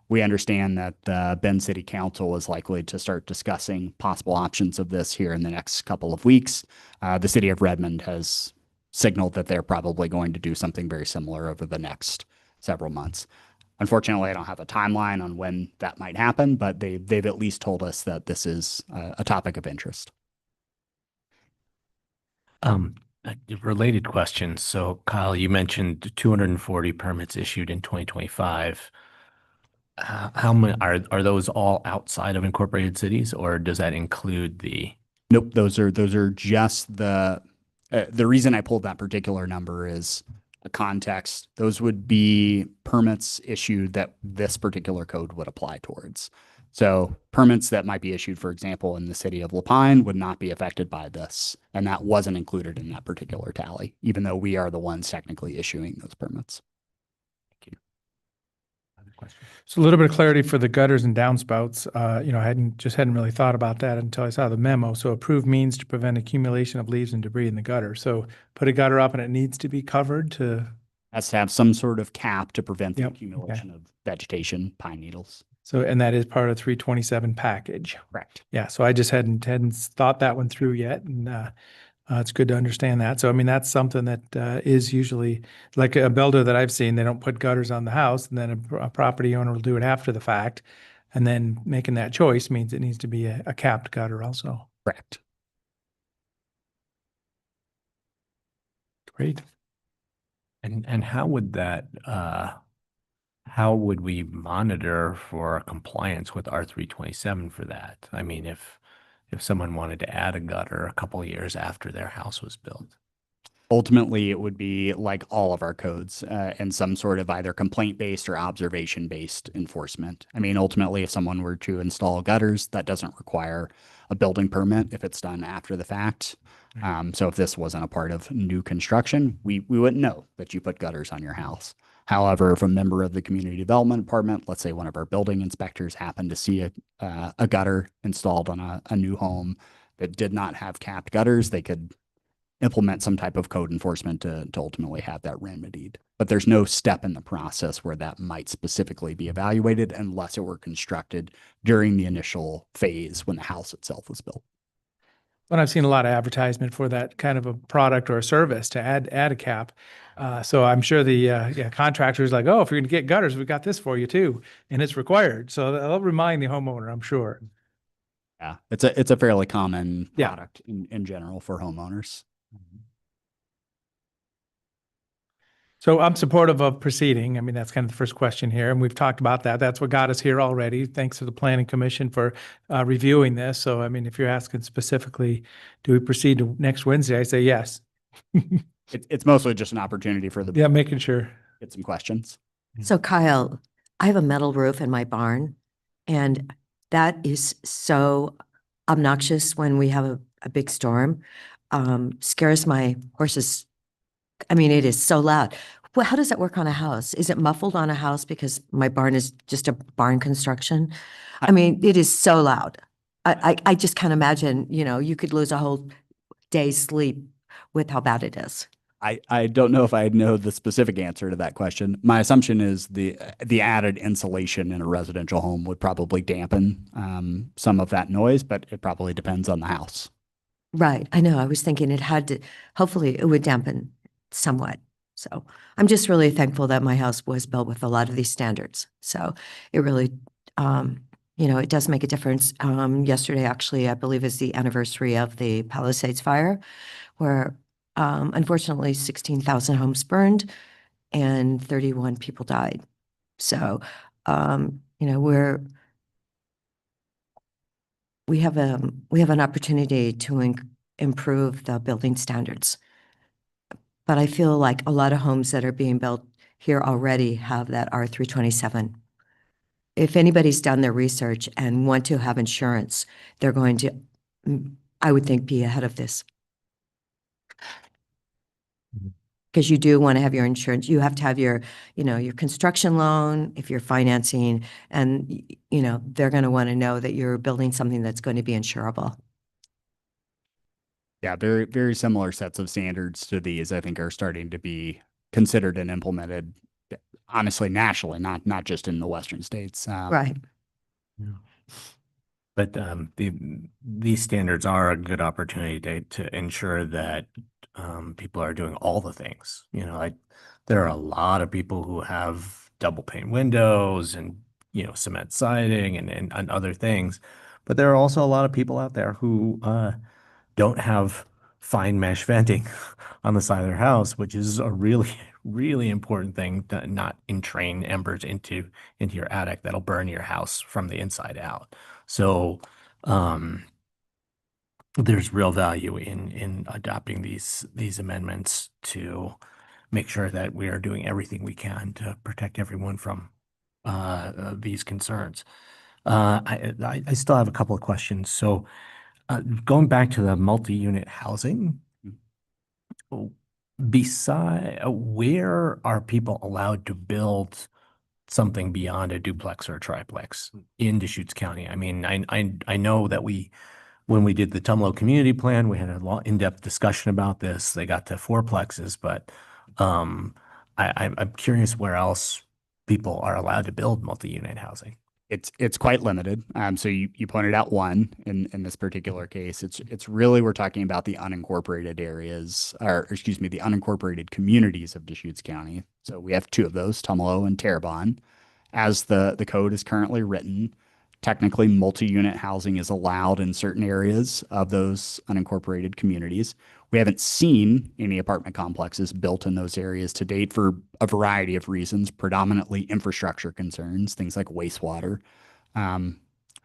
We understand that the Bend City Council is likely to start discussing possible options of this here in the next couple of weeks. The City of Redmond has signaled that they're probably going to do something very similar over the next several months. Unfortunately, I don't have a timeline on when that might happen, but they've at least told us that this is a topic of interest. Related questions. So Kyle, you mentioned 240 permits issued in 2025. How many are those all outside of incorporated cities, or does that include the? Nope, those are just the reason I pulled that particular number is a context. Those would be permits issued that this particular code would apply towards. So permits that might be issued, for example, in the City of Lapine would not be affected by this. And that wasn't included in that particular tally, even though we are the ones technically issuing those permits. Thank you. Other questions? So a little bit of clarity for the gutters and downspouts. I hadn't really thought about that until I saw the memo. So approved means to prevent accumulation of leaves and debris in the gutter. So put a gutter up and it needs to be covered to. Has to have some sort of cap to prevent the Yep, accumulation of vegetation, pine needles. So, and that is part of 327 package. Correct. Yeah. So I just hadn't thought that one through yet. And it's good to understand that. So, I mean, that's something that is usually like a builder that I've seen. They don't put gutters on the house, and then a property owner will do it after the fact. And then making that choice means it needs to be a capped gutter also. Correct. Great. And how would that, how would we monitor for compliance with R327 for that? I mean, if someone wanted to add a gutter a couple of years after their house was built. Ultimately, it would be like all of our codes and some sort of either complaint-based or observation-based enforcement. I mean, ultimately, if someone were to install gutters, that doesn't require a building permit if it's done after the fact. So if this wasn't a part of new construction, we wouldn't know that you put gutters on your house. However, if a member of the community development department, let's say one of our building inspectors, happened to see a gutter installed on a new home that did not have capped gutters, they could implement some type of code enforcement to ultimately have that remedied. But there's no step in the process where that might specifically be evaluated unless it were constructed during the initial phase when the house itself was built. But I've seen a lot of advertisement for that kind of a product or a service to add a cap. So I'm sure the contractor's like, oh, if you're going to get gutters, we got this for you too, and it's required. So they'll remind the homeowner, I'm sure. Yeah, it's a fairly common Yeah. product in general for homeowners. So I'm supportive of proceeding. I mean, that's kind of the first question here, and we've talked about that. That's what got us here already. Thanks to the Planning Commission for reviewing this. So, I mean, if you're asking specifically, do we proceed to next Wednesday? I say yes. It's mostly just an opportunity for the Yeah, making sure. get some questions. So Kyle, I have a metal roof in my barn, and that is so obnoxious when we have a big storm. Scares my horses. I mean, it is so loud. Well, how does that work on a house? Is it muffled on a house because my barn is just a barn construction? I mean, it is so loud. I just can't imagine, you could lose a whole day's sleep with how bad it is. I don't know if I know the specific answer to that question. My assumption is the added insulation in a residential home would probably dampen some of that noise, but it probably depends on the house. Right. I know. I was thinking it had to, hopefully it would dampen somewhat. So I'm just really thankful that my house was built with a lot of these standards. So it really, it does make a difference. Yesterday, actually, I believe is the anniversary of the Palisades fire, where unfortunately 16,000 homes burned and 31 people died. So, we have an opportunity to improve the building standards. But I feel like a lot of homes that are being built here already have that R327. If anybody's done their research and want to have insurance, they're going to, I would think, be ahead of this. Because you do want to have your insurance. You have to have your construction loan if you're financing, and, they're going to want to know that you're building something that's going to be insurable. Yeah, very, very similar sets of standards to these, I think, are starting to be considered and implemented, honestly, nationally, not just in the Western states. Right. But these standards are a good opportunity to ensure that people are doing all the things. There are a lot of people who have double pane windows and cement siding and other things, but there are also a lot of people out there who don't have fine mesh venting on the side of their house, which is a really, really important thing to not entrain embers into your attic that'll burn your house from the inside out. So there's real value in adopting these amendments to make sure that we are doing everything we can to protect everyone from these concerns. I still have a couple of questions. So going back to the multi-unit housing, where are people allowed to build something beyond a duplex or a triplex in Deschutes County? I mean, I know that when we did the Tumalo Community Plan, we had a in-depth discussion about this. They got to fourplexes, but I'm curious where else people are allowed to build multi-unit housing. It's quite limited. So you pointed out one in this particular case. It's really, we're talking about the unincorporated areas, or excuse me, the unincorporated communities of Deschutes County. So we have two of those, Tumalo and Terrebonne. As the code is currently written, technically multi-unit housing is allowed in certain areas of those unincorporated communities. We haven't seen any apartment complexes built in those areas to date for a variety of reasons, predominantly infrastructure concerns, things like wastewater.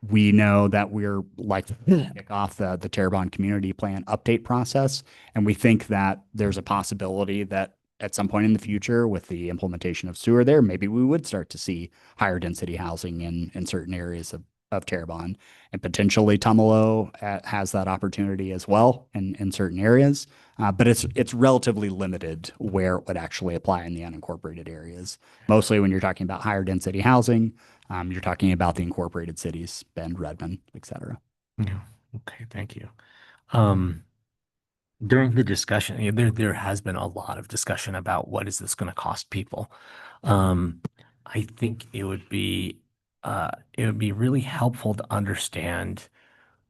We know that we're like to kick off the Terrebonne Community Plan update process. And we think that there's a possibility that at some point in the future with the implementation of sewer there, maybe we would start to see higher density housing in certain areas of Terrebonne. And potentially Tumalo has that opportunity as well in certain areas. But it's relatively limited where it would actually apply in the unincorporated areas. Mostly when you're talking about higher density housing, you're talking about the incorporated cities, Bend, Redmond, et cetera. Yeah. Okay, thank you. During the discussion, there has been a lot of discussion about what is this going to cost people. I think it would be really helpful to understand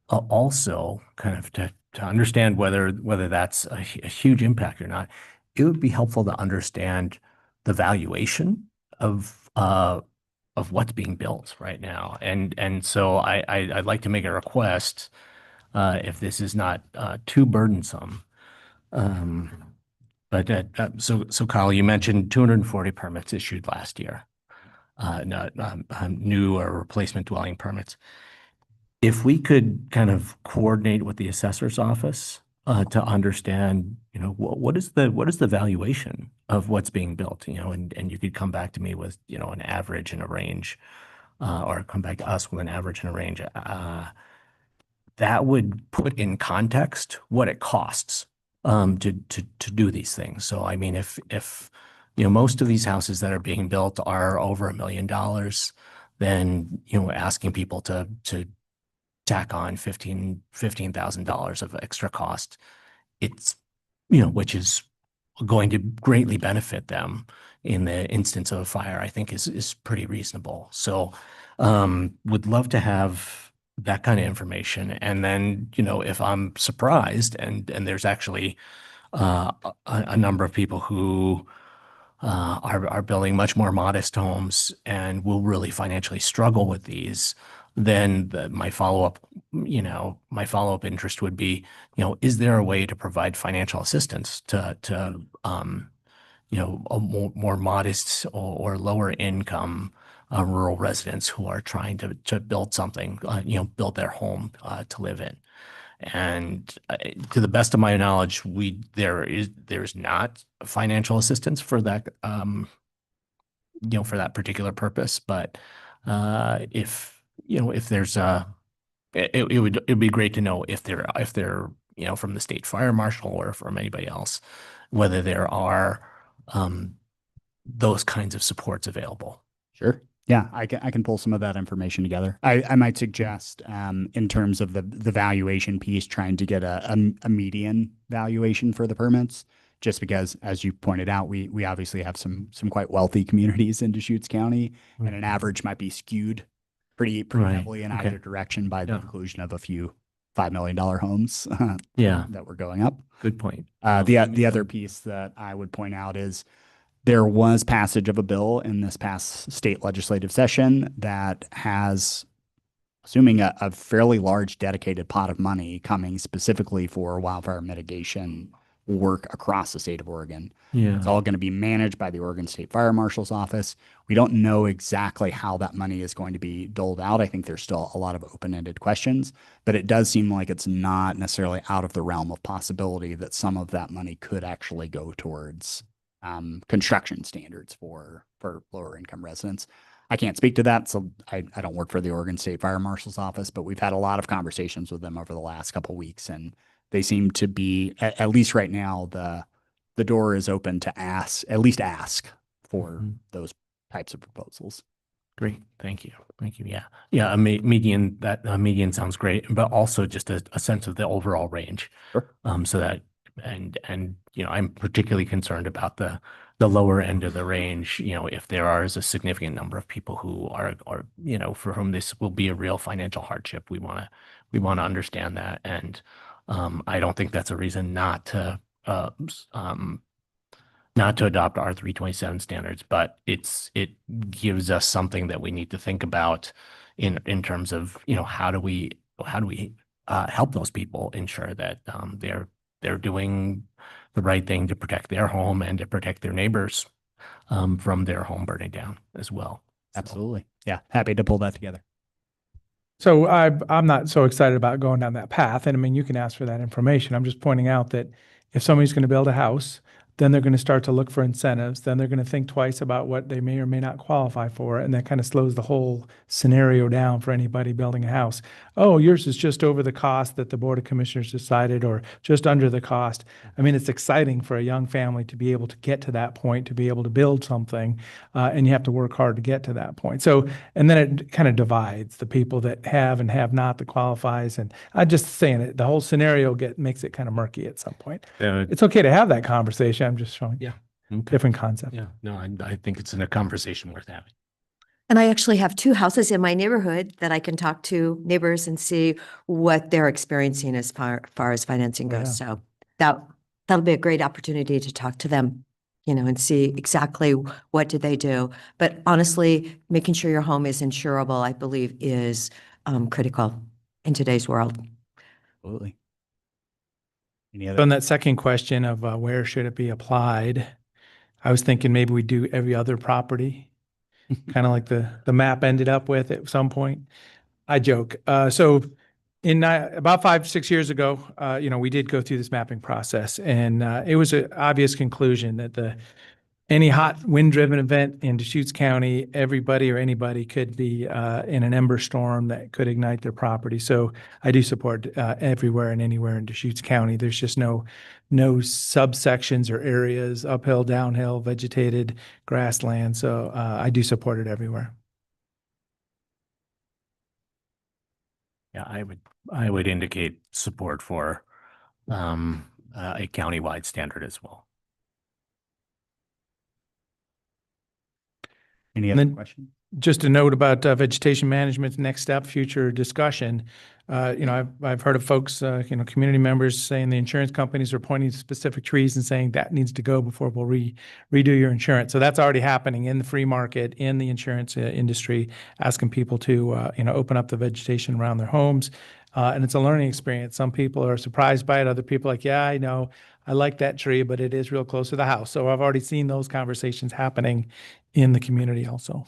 also kind of to understand whether that's a huge impact or not. It would be helpful to understand the valuation of what's being built right now. And so I'd like to make a request, if this is not too burdensome. So Kyle, you mentioned 240 permits issued last year, new or replacement dwelling permits. If we could kind of coordinate with the assessor's office to understand, what is the valuation of what's being built, and you could come back to me with, an average and a range, or come back to us with an average and a range. That would put in context what it costs to do these things. So, I mean, if most of these houses that are being built are over $1 million, then, asking people to tack on $15,000 of extra cost, it's, which is going to greatly benefit them in the instance of a fire, I think is pretty reasonable. So, would love to have that kind of information. And then, if I'm surprised and there's actually a number of people who are building much more modest homes and will really financially struggle with these, then my follow-up interest would be, is there a way to provide financial assistance to a more modest or lower income rural residents who are trying to build something, build their home to live in. And to the best of my knowledge, there's not financial assistance for that, for that particular purpose. But if there's it'd be great to know if they're from the state fire marshal or from anybody else, whether there are those kinds of supports available. Sure. Yeah, I can pull some of that information together. I might suggest, in terms of the valuation piece, trying to get a median valuation for the permits, just because, as you pointed out, we obviously have some quite wealthy communities in Deschutes County, and an average might be skewed pretty heavily in either direction by the inclusion of a few $5 million homes that were going up. Good point. The other piece that I would point out is there was passage of a bill in this past state legislative session that has, assuming a fairly large dedicated pot of money coming specifically for wildfire mitigation work across the state of Oregon. Yeah. It's all going to be managed by the Oregon State Fire Marshal's office. We don't know exactly how that money is going to be doled out. I think there's still a lot of open-ended questions, but it does seem like it's not necessarily out of the realm of possibility that some of that money could actually go towards construction standards for lower income residents. I can't speak to that, so I don't work for the Oregon State Fire Marshal's office, but we've had a lot of conversations with them over the last couple of weeks, and they seem to be, at least right now, the door is open to ask for those types of proposals. Great. Thank you. Yeah. Yeah. A median sounds great, but also just a sense of the overall range. Sure. So that, and I'm particularly concerned about the lower end of the range, if there is a significant number of people who are, for whom this will be a real financial hardship. We want to understand that. And I don't think that's a reason not to adopt our 327 standards, but it gives us something that we need to think about in terms of, how do we help those people ensure that they're doing the right thing to protect their home and to protect their neighbors from their home burning down as well. Absolutely. Yeah. Happy to pull that together. So I'm not so excited about going down that path. And I mean, you can ask for that information. I'm just pointing out that if somebody's going to build a house, then they're going to start to look for incentives. Then they're going to think twice about what they may or may not qualify for. And that kind of slows the whole scenario down for anybody building a house. Oh, yours is just over the cost that the Board of Commissioners decided, or just under the cost. I mean, it's exciting for a young family to be able to get to that point, to be able to build something, and you have to work hard to get to that point. So, and then it kind of divides the people that have and have not that qualifies. And I'm just saying it, the whole scenario makes it kind of murky at some point. It's okay to have that conversation. I'm just showing Yeah. Okay. different concept. Yeah, no, I think it's a conversation worth having. And I actually have 2 houses in my neighborhood that I can talk to neighbors and see what they're experiencing as far as financing Oh, goes. So that'll be a great opportunity to talk to them, and see exactly what did they do. But honestly, making sure your home is insurable, I believe, is critical in today's world. Absolutely. Any On other? that second question of where should it be applied, I was thinking maybe we do every other property, kind of like the map ended up with at some point. I joke. So in about 5, 6 years ago, we did go through this mapping process, and it was an obvious conclusion that any hot wind-driven event in Deschutes County, everybody or anybody could be in an ember storm that could ignite their property. So I do support everywhere and anywhere in Deschutes County. There's just no subsections or areas, uphill, downhill, vegetated, grassland. So I do support it everywhere. Yeah, I would indicate support for a countywide standard as well. Any And other then- questions? Just a note about vegetation management, next step, future discussion. I've heard of folks, community members saying the insurance companies are pointing to specific trees and saying that needs to go before we'll redo your insurance. So that's already happening in the free market, in the insurance industry, asking people to, open up the vegetation around their homes. And it's a learning experience. Some people are surprised by it. Other people are like, yeah, I know, I like that tree, but it is real close to the house. So I've already seen those conversations happening in the community also.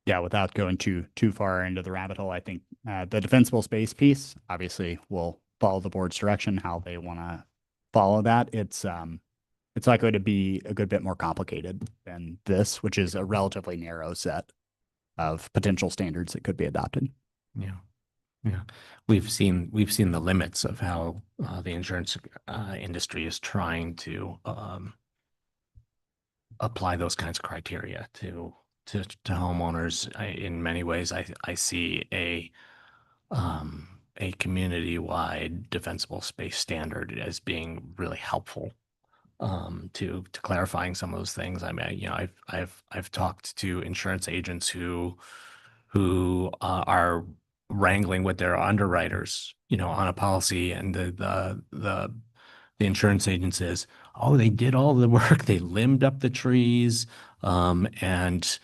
Yeah, without going too far into the rabbit hole, I think the defensible space piece obviously will follow the board's direction, how they want to follow that. It's likely to be a good bit more complicated than this, which is a relatively narrow set of potential standards that could be adopted. Yeah. Yeah. We've seen the limits of how the insurance industry is trying to apply those kinds of criteria to homeowners. In many ways, I see a community-wide defensible space standard as being really helpful to clarifying some of those things. I mean, I've talked to insurance agents who are wrangling with their underwriters, on a policy, and the insurance agent says, oh, they did all the work, they limbed up the trees, and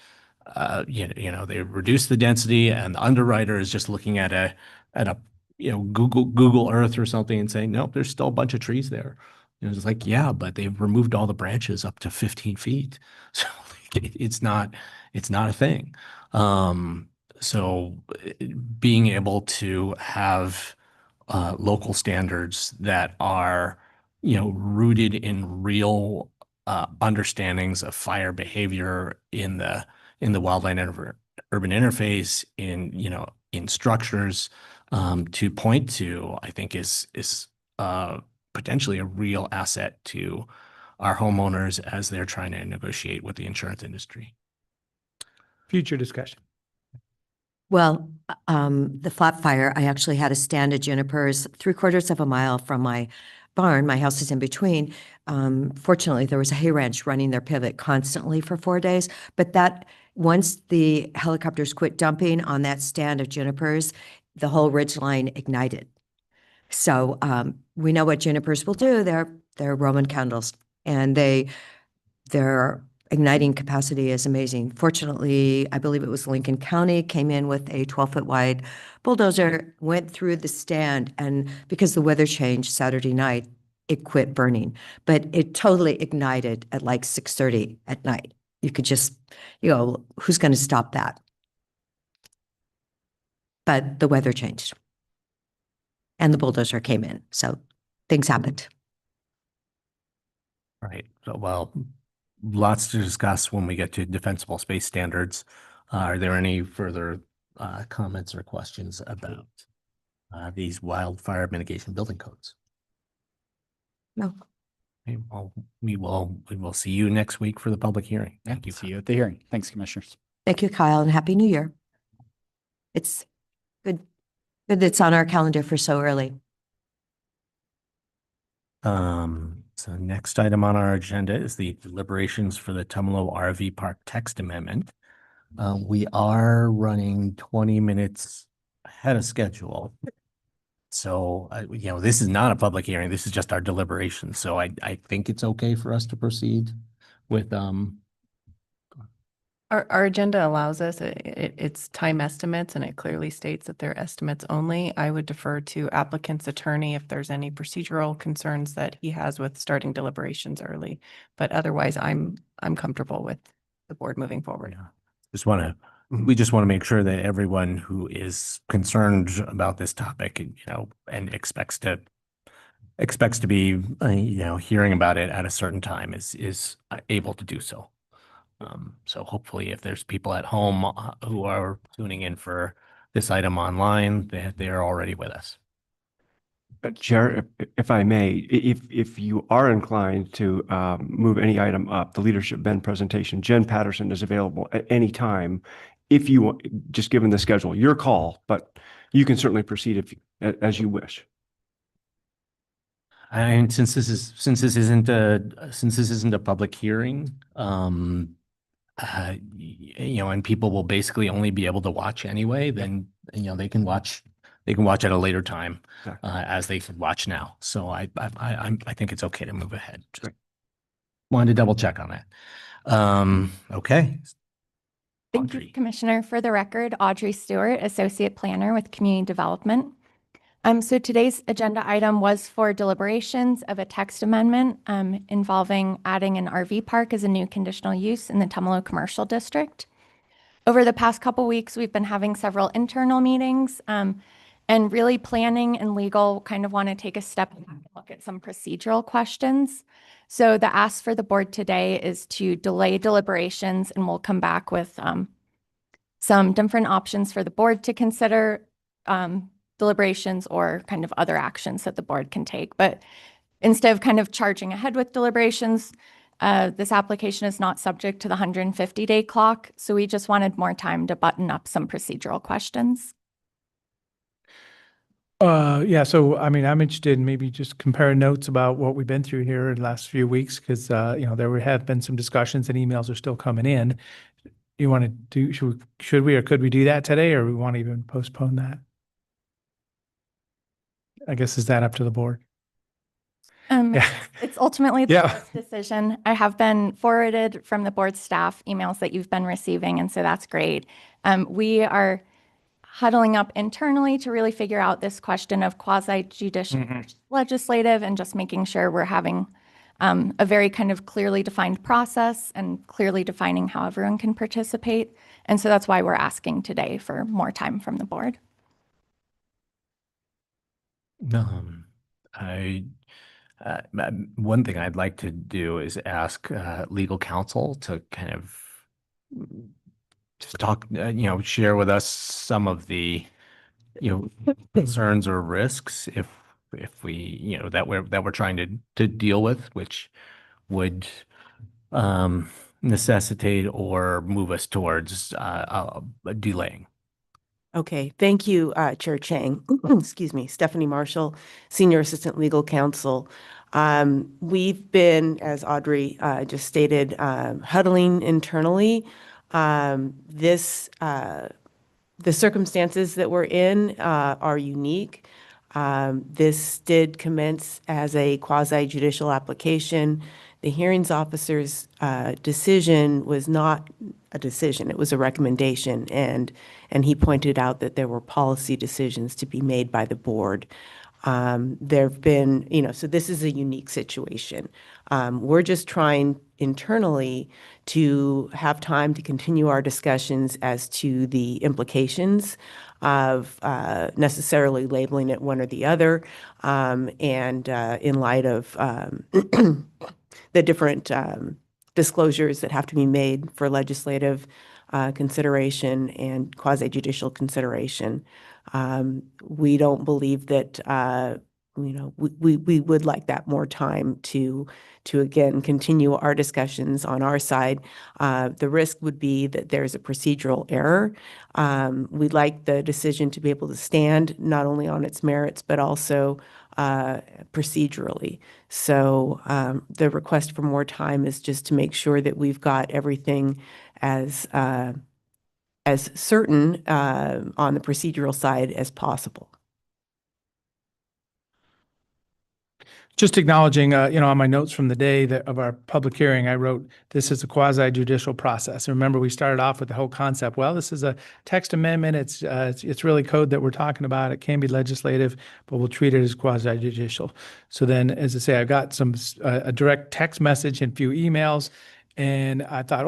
they reduced the density, and the underwriter is just looking at a Google Earth or something and saying, nope, there's still a bunch of trees there. It's like, yeah, but they've removed all the branches up to 15 feet. So it's not a thing. So being able to have local standards that are, rooted in real understandings of fire behavior in the wildland urban interface, in structures, to point to, I think is potentially a real asset to our homeowners as they're trying to negotiate with the insurance industry. Future discussion. Well, the flat fire, I actually had a stand of junipers 3/4 of a mile from my barn. My house is in between. Fortunately, there was a hay ranch running their pivot constantly for 4 days. But once the helicopters quit dumping on that stand of junipers, the whole ridge line ignited. So we know what junipers will do. They're Roman candles, and their igniting capacity is amazing. Fortunately, I believe it was Lincoln County came in with a 12-foot wide bulldozer, went through the stand, and because the weather changed Saturday night, it quit burning. But it totally ignited at like 6:30 at night. You could just, who's going to stop that? but the weather changed. And the bulldozer came in, so things happened. Right. So, well, lots to discuss when we get to defensible space standards. Are there any further comments or questions about these wildfire mitigation building codes? No. Okay, well, we will see you next week for the public hearing. Thank you. See you at the hearing. Thanks, commissioners. Thank you, Kyle, and Happy New Year. It's good that it's on our calendar for so early. So next item on our agenda is the deliberations for the Tumalo RV Park text amendment. We are running 20 minutes ahead of schedule. So, this is not a public hearing. This is just our deliberation. So I think it's okay for us to proceed with, Our agenda allows us, it's time estimates, and it clearly states that they're estimates only. I would defer to applicant's attorney if there's any procedural concerns that he has with starting deliberations early. But otherwise, I'm comfortable with the board moving forward. we just want to make sure that everyone who is concerned about this topic, and expects to be, hearing about it at a certain time is able to do so. So hopefully if there's people at home who are tuning in for this item online, they're already with us. Chair, if I may, if you are inclined to move any item up, the Leadership Bend presentation, Jen Patterson is available at any time. If you want, just given the schedule, your call, but you can certainly proceed as you wish. And since this isn't a public hearing, and people will basically only be able to watch anyway, then, they can watch at a later time, as they could watch now. So I think it's okay to move ahead. Just wanted to double check on that. Okay. Thank you, Commissioner. For the record, Audrey Stewart, Associate Planner with Community Development. So today's agenda item was for deliberations of a text amendment involving adding an RV park as a new conditional use in the Tumalo Commercial District. Over the past couple weeks, we've been having several internal meetings, and really planning and legal kind of want to take a step back and look at some procedural questions. So the ask for the board today is to delay deliberations, and we'll come back with some different options for the board to consider, deliberations or kind of other actions that the board can take. But instead of kind of charging ahead with deliberations, this application is not subject to the 150-day clock. So we just wanted more time to button up some procedural questions. Yeah, so I'm interested in maybe just comparing notes about what we've been through here in the last few weeks, because there have been some discussions and emails are still coming in. You want to do, should we or could we do that today, or we want to even postpone that? I guess, is that up to the board? Yeah. It's ultimately the Yeah. board's decision. I have been forwarded from the board staff emails that you've been receiving, and so that's great. We are huddling up internally to really figure out this question of quasi-judicial versus legislative, and just making sure we're having a very kind of clearly defined process and clearly defining how everyone can participate. And so that's why we're asking today for more time from the board. One thing I'd like to do is ask legal counsel to kind of just talk, share with us some of the, concerns or risks if we, that we're trying to deal with, which would necessitate or move us towards delaying. Okay, thank you, Chair Chang. Excuse me, Stephanie Marshall, Senior Assistant Legal Counsel. We've been, as Audrey just stated, huddling internally. The circumstances that we're in are unique. This did commence as a quasi-judicial application. The hearings officer's decision was not a decision, it was a recommendation, and he pointed out that there were policy decisions to be made by the board. There have been, so this is a unique situation. We're just trying internally to have time to continue our discussions as to the implications of necessarily labeling it one or the other, and in light of the different disclosures that have to be made for legislative consideration and quasi-judicial consideration. We don't believe that, we would like that more time to again, continue our discussions on our side. The risk would be that there's a procedural error. We'd like the decision to be able to stand not only on its merits, but also procedurally. So the request for more time is just to make sure that we've got everything as certain on the procedural side as possible. Just acknowledging, on my notes from the day of our public hearing, I wrote, this is a quasi-judicial process. And remember, we started off with the whole concept. Well, this is a text amendment. It's really code that we're talking about. It can be legislative, but we'll treat it as quasi-judicial. So then, as I say, I got a direct text message and a few emails. And I thought,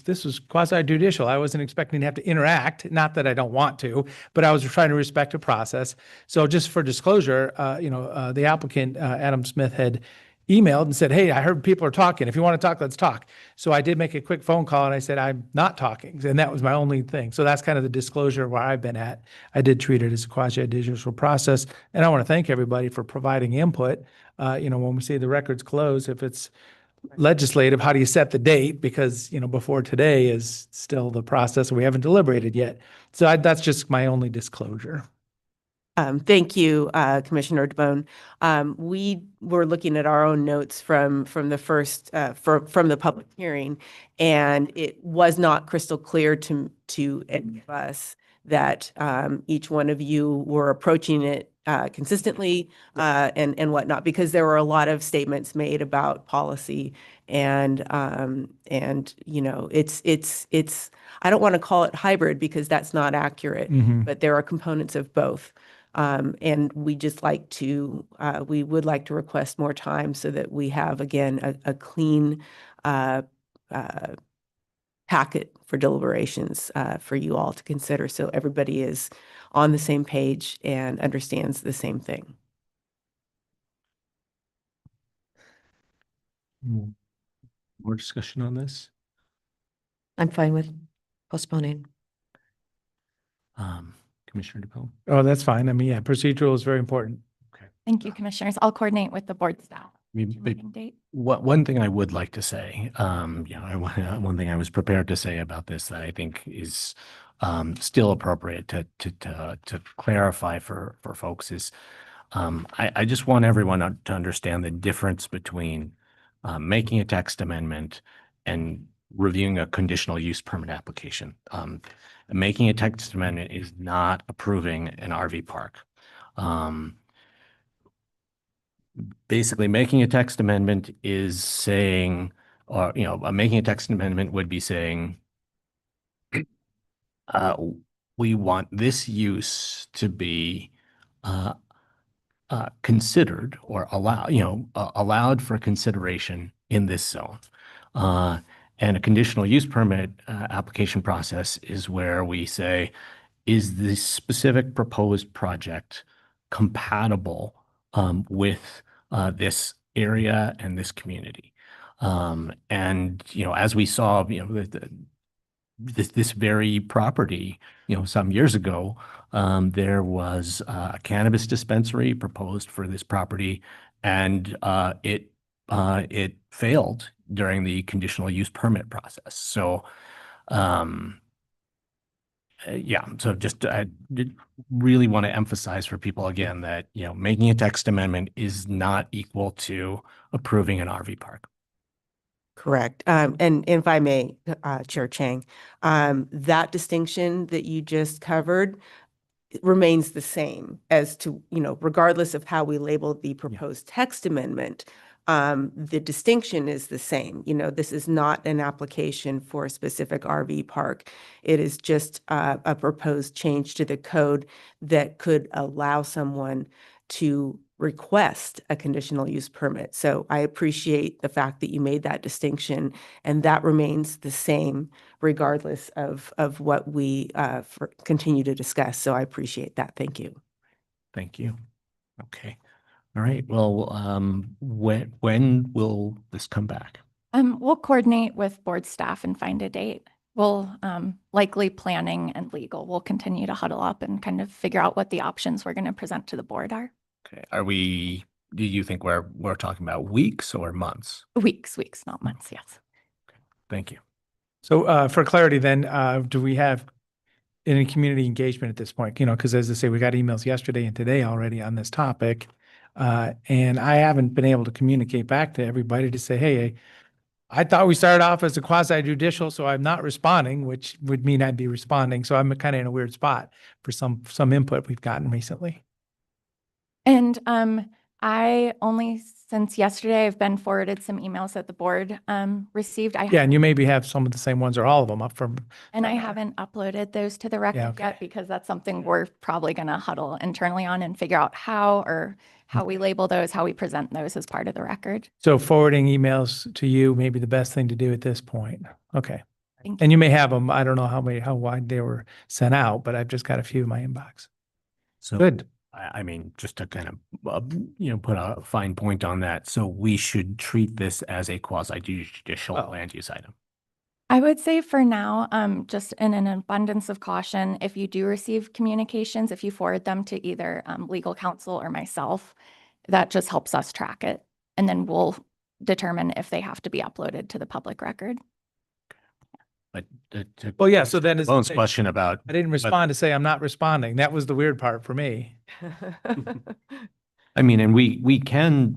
this was quasi-judicial. I wasn't expecting to have to interact. Not that I don't want to, but I was trying to respect the process. So just for disclosure, the applicant, Adam Smith, had emailed and said, hey, I heard people are talking. If you want to talk, let's talk. So I did make a quick phone call and I said, I'm not talking. And that was my only thing. So that's kind of the disclosure where I've been at. I did treat it as a quasi-judicial process. And I want to thank everybody for providing input. When we say the record's closed, if it's legislative, how do you set the date? Because, before today is still the process and we haven't deliberated yet. So that's just my only disclosure. Thank you, Commissioner DeBonne. We were looking at our own notes from the first, from the public hearing, and it was not crystal clear to any of us that each one of you were approaching it consistently and whatnot, because there were a lot of statements made about policy and it's I don't want to call it hybrid because that's not accurate, but there are components of both. And we just like to, we would like to request more time so that we have, again, a clean packet for deliberations for you all to consider, so everybody is on the same page and understands the same thing. More discussion on this? I'm fine with postponing. Commissioner DePaul? Oh, that's fine. I mean, yeah, procedural is very important. Thank you, commissioners. I'll coordinate with the board staff. One thing I would like to say, one thing I was prepared to say about this that I think is still appropriate to clarify for folks is I just want everyone to understand the difference between making a text amendment and reviewing a conditional use permit application. Making a text amendment is not approving an RV park. Basically, making a text amendment is saying, or making a text amendment would be saying, we want this use to be considered or allowed for consideration in this zone. And a conditional use permit application process is where we say, is this specific proposed project compatible with this area and this community? And, as we saw, this very property, some years ago, there was a cannabis dispensary proposed for this property, and it failed during the conditional use permit process. So, so just I really want to emphasize for people again that, making a text amendment is not equal to approving an RV park. Correct. And if I may, Chair Chang, that distinction that you just covered remains the same as to, regardless of how we label the proposed text amendment, the distinction is the same. This is not an application for a specific RV park. It is just a proposed change to the code that could allow someone to request a conditional use permit. So I appreciate the fact that you made that distinction, and that remains the same regardless of what we continue to discuss. So I appreciate that. Thank you. Thank you. Okay. All right. Well, when will this come back? We'll coordinate with board staff and find a date. We'll likely planning and legal. We'll continue to huddle up and kind of figure out what the options we're going to present to the board are. Okay. Do you think we're talking about weeks or months? Weeks, not months. Yes. Thank you. So for clarity then, do we have any community engagement at this point? You know, because as I say, we got emails yesterday and today already on this topic. And I haven't been able to communicate back to everybody to say, hey, I thought we started off as a quasi judicial, so I'm not responding, which would mean I'd be responding. So I'm kind of in a weird spot for some input we've gotten recently. And I only since yesterday I've been forwarded some emails that the board received. Yeah, and you maybe have some of the same ones or all of them up from. And I haven't uploaded those to the record yet because that's something we're probably going to huddle internally on and figure out how we label those, how we present those as part of the record. So forwarding emails to you may be the best thing to do at this point. Okay. Thank you. And you may have them. I don't know how wide they were sent out, but I've just got a few in my inbox. So Good. I mean, just to kind of, put a fine point on that. So we should treat this as a quasi judicial land use item. I would say for now, just in an abundance of caution, if you do receive communications, if you forward them to either legal counsel or myself, that just helps us track it. And then we'll determine if they have to be uploaded to the public record. But Well, yeah, so then Bone's question about, I didn't respond to say I'm not responding. That was the weird part for me. I mean, and we can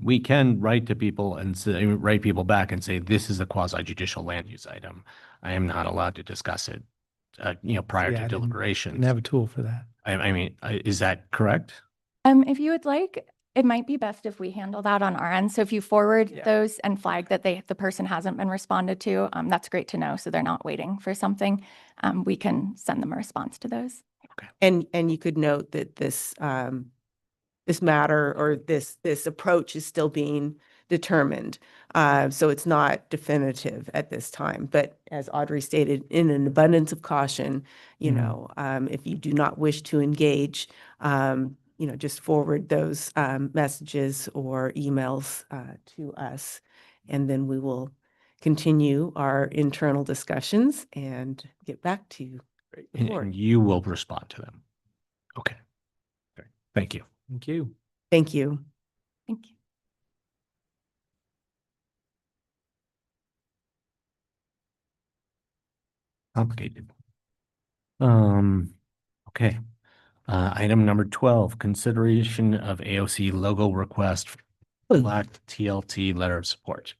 write to people and say, write people back and say, this is a quasi judicial land use item. I am not allowed to discuss it, prior Yeah, to I deliberations. didn't have a tool for that. I mean, is that correct? If you would like, it might be best if we handle that on our end. So if you forward those and flag that the person hasn't been responded to, that's great to know. So they're not waiting for something. We can send them a response to those. Okay. And you could note that this matter or this approach is still being determined. So it's not definitive at this time. But as Audrey stated, in an abundance of caution, if you do not wish to engage, just forward those messages or emails to us, and then we will continue our internal discussions and get back to you. And you will respond to them. Okay. Great. Thank you. Thank you. Thank you. Thank you. Complicated. Okay. Item number 12, consideration of AOC logo request for Black TLT letter of support.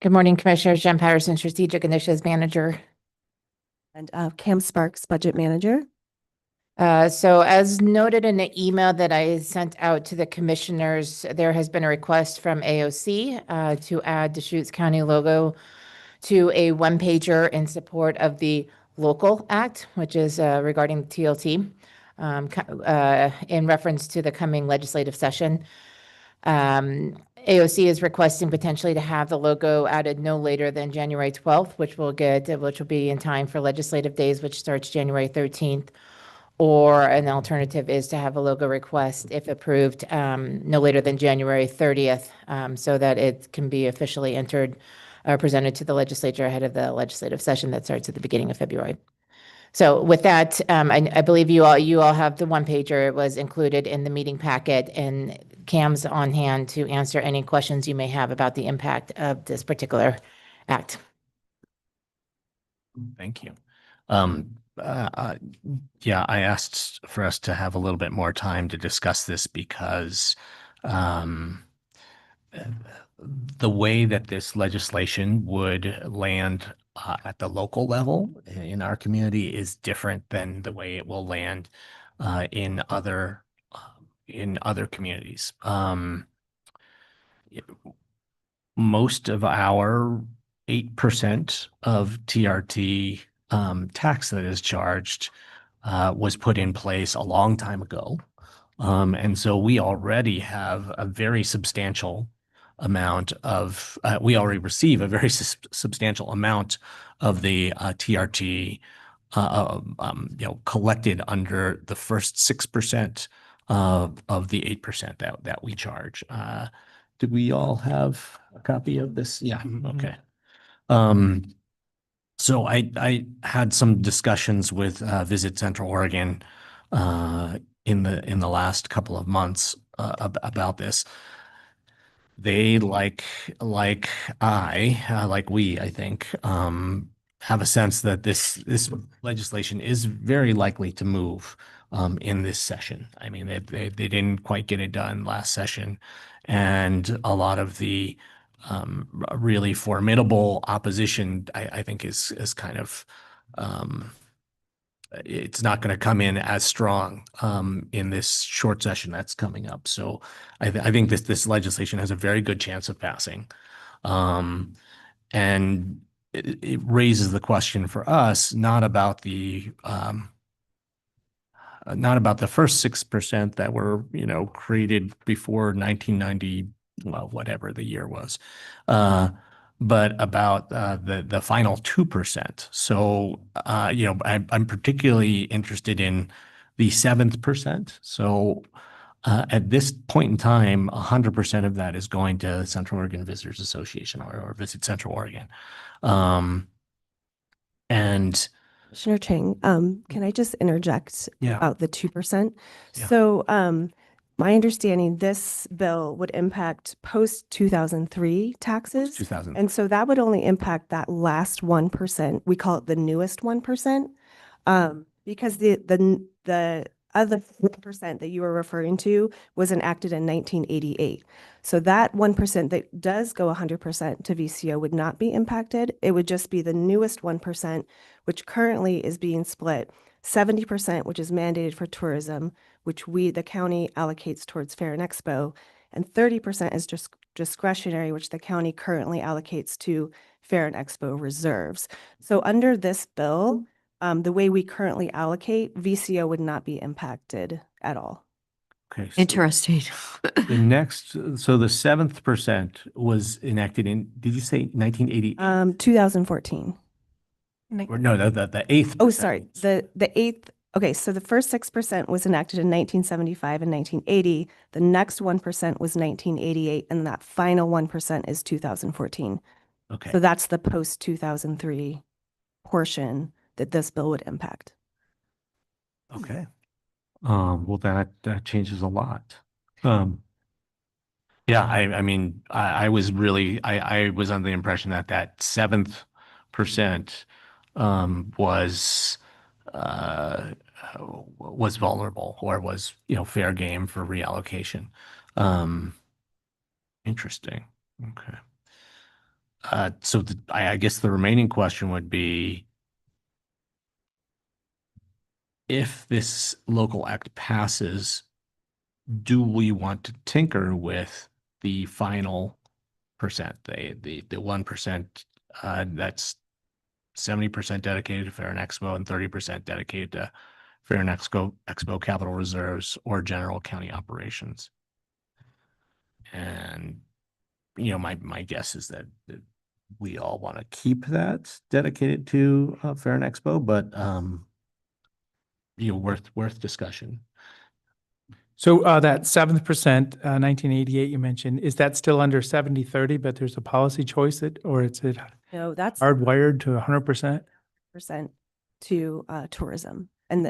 Good morning, Commissioners. Jen Patterson, Strategic Initiatives Manager. And Cam Sparks, Budget Manager. So as noted in the email that I sent out to the commissioners, there has been a request from AOC to add Deschutes County logo to a one-pager in support of the local act, which is regarding the TLT, in reference to the coming legislative session. AOC is requesting potentially to have the logo added no later than January 12th, which will be in time for legislative days, which starts January 13th. Or an alternative is to have a logo request, if approved, no later than January 30th, so that it can be officially entered or presented to the legislature ahead of the legislative session that starts at the beginning of February. So with that, I believe you all have the one pager. It was included in the meeting packet, and Cam's on hand to answer any questions you may have about the impact of this particular act. Thank you. Yeah, I asked for us to have a little bit more time to discuss this because the way that this legislation would land at the local level in our community is different than the way it will land in other communities. Most of our 8% of TRT tax that is charged was put in place a long time ago. And so we already have a very substantial amount of, we already receive a very substantial amount of the TRT, collected under the first 6% of the 8% that we charge. Did we all have a copy of this? Yeah, okay. So I had some discussions with Visit Central Oregon in the last couple of months about this. They like we, I think, have a sense that this legislation is very likely to move in this session. I mean, they didn't quite get it done last session, and a lot of the really formidable opposition, I think, is kind of it's not going to come in as strong in this short session that's coming up. So I think this legislation has a very good chance of passing, and it raises the question for us not about the first 6% that were created before 1990. Well, whatever the year was, but about the final 2%. So, I'm particularly interested in the 7th%. So, at this point in time, 100% of that is going to Central Oregon Visitors Association or Visit Central Oregon. And Commissioner Chang, can I just interject about the 2%? Yeah. So, my understanding, this bill would impact post-2003 taxes. 2000. And so that would only impact that last 1%. We call it the newest 1%. Because the other 1% that you were referring to was enacted in 1988. So that 1% that does go 100% to VCO would not be impacted. It would just be the newest 1%, which currently is being split 70%, which is mandated for tourism, which the county allocates towards Fair and Expo, and 30% is just discretionary, which the county currently allocates to Fair and Expo reserves. So under this bill, the way we currently allocate, VCO would not be impacted at all. Okay. Interesting. The next, so the 7th% was enacted in, did you say 1980? 2014. Or no, the 8th. Oh, sorry. The 8th. Okay, so the first 6% was enacted in 1975 and 1980. The next 1% was 1988, and that final 1% is 2014. Okay. So that's the post-2003 portion that this bill would impact. Okay. Well, that changes a lot. Yeah, I mean, I was really, I was under the impression that 7th% was vulnerable or was, fair game for reallocation. Interesting. Okay. So I guess the remaining question would be, if this local act passes, do we want to tinker with the final percent, the 1% that's 70% dedicated to Fair and Expo and 30% dedicated to Fair and Expo capital reserves or general county operations? And my guess is that we all want to keep that dedicated to Fair and Expo, but worth discussion. So that 7th%, 1988 you mentioned, is that still under 70/30, but there's a policy choice or is it No, that's hardwired to 100%? percent to tourism, and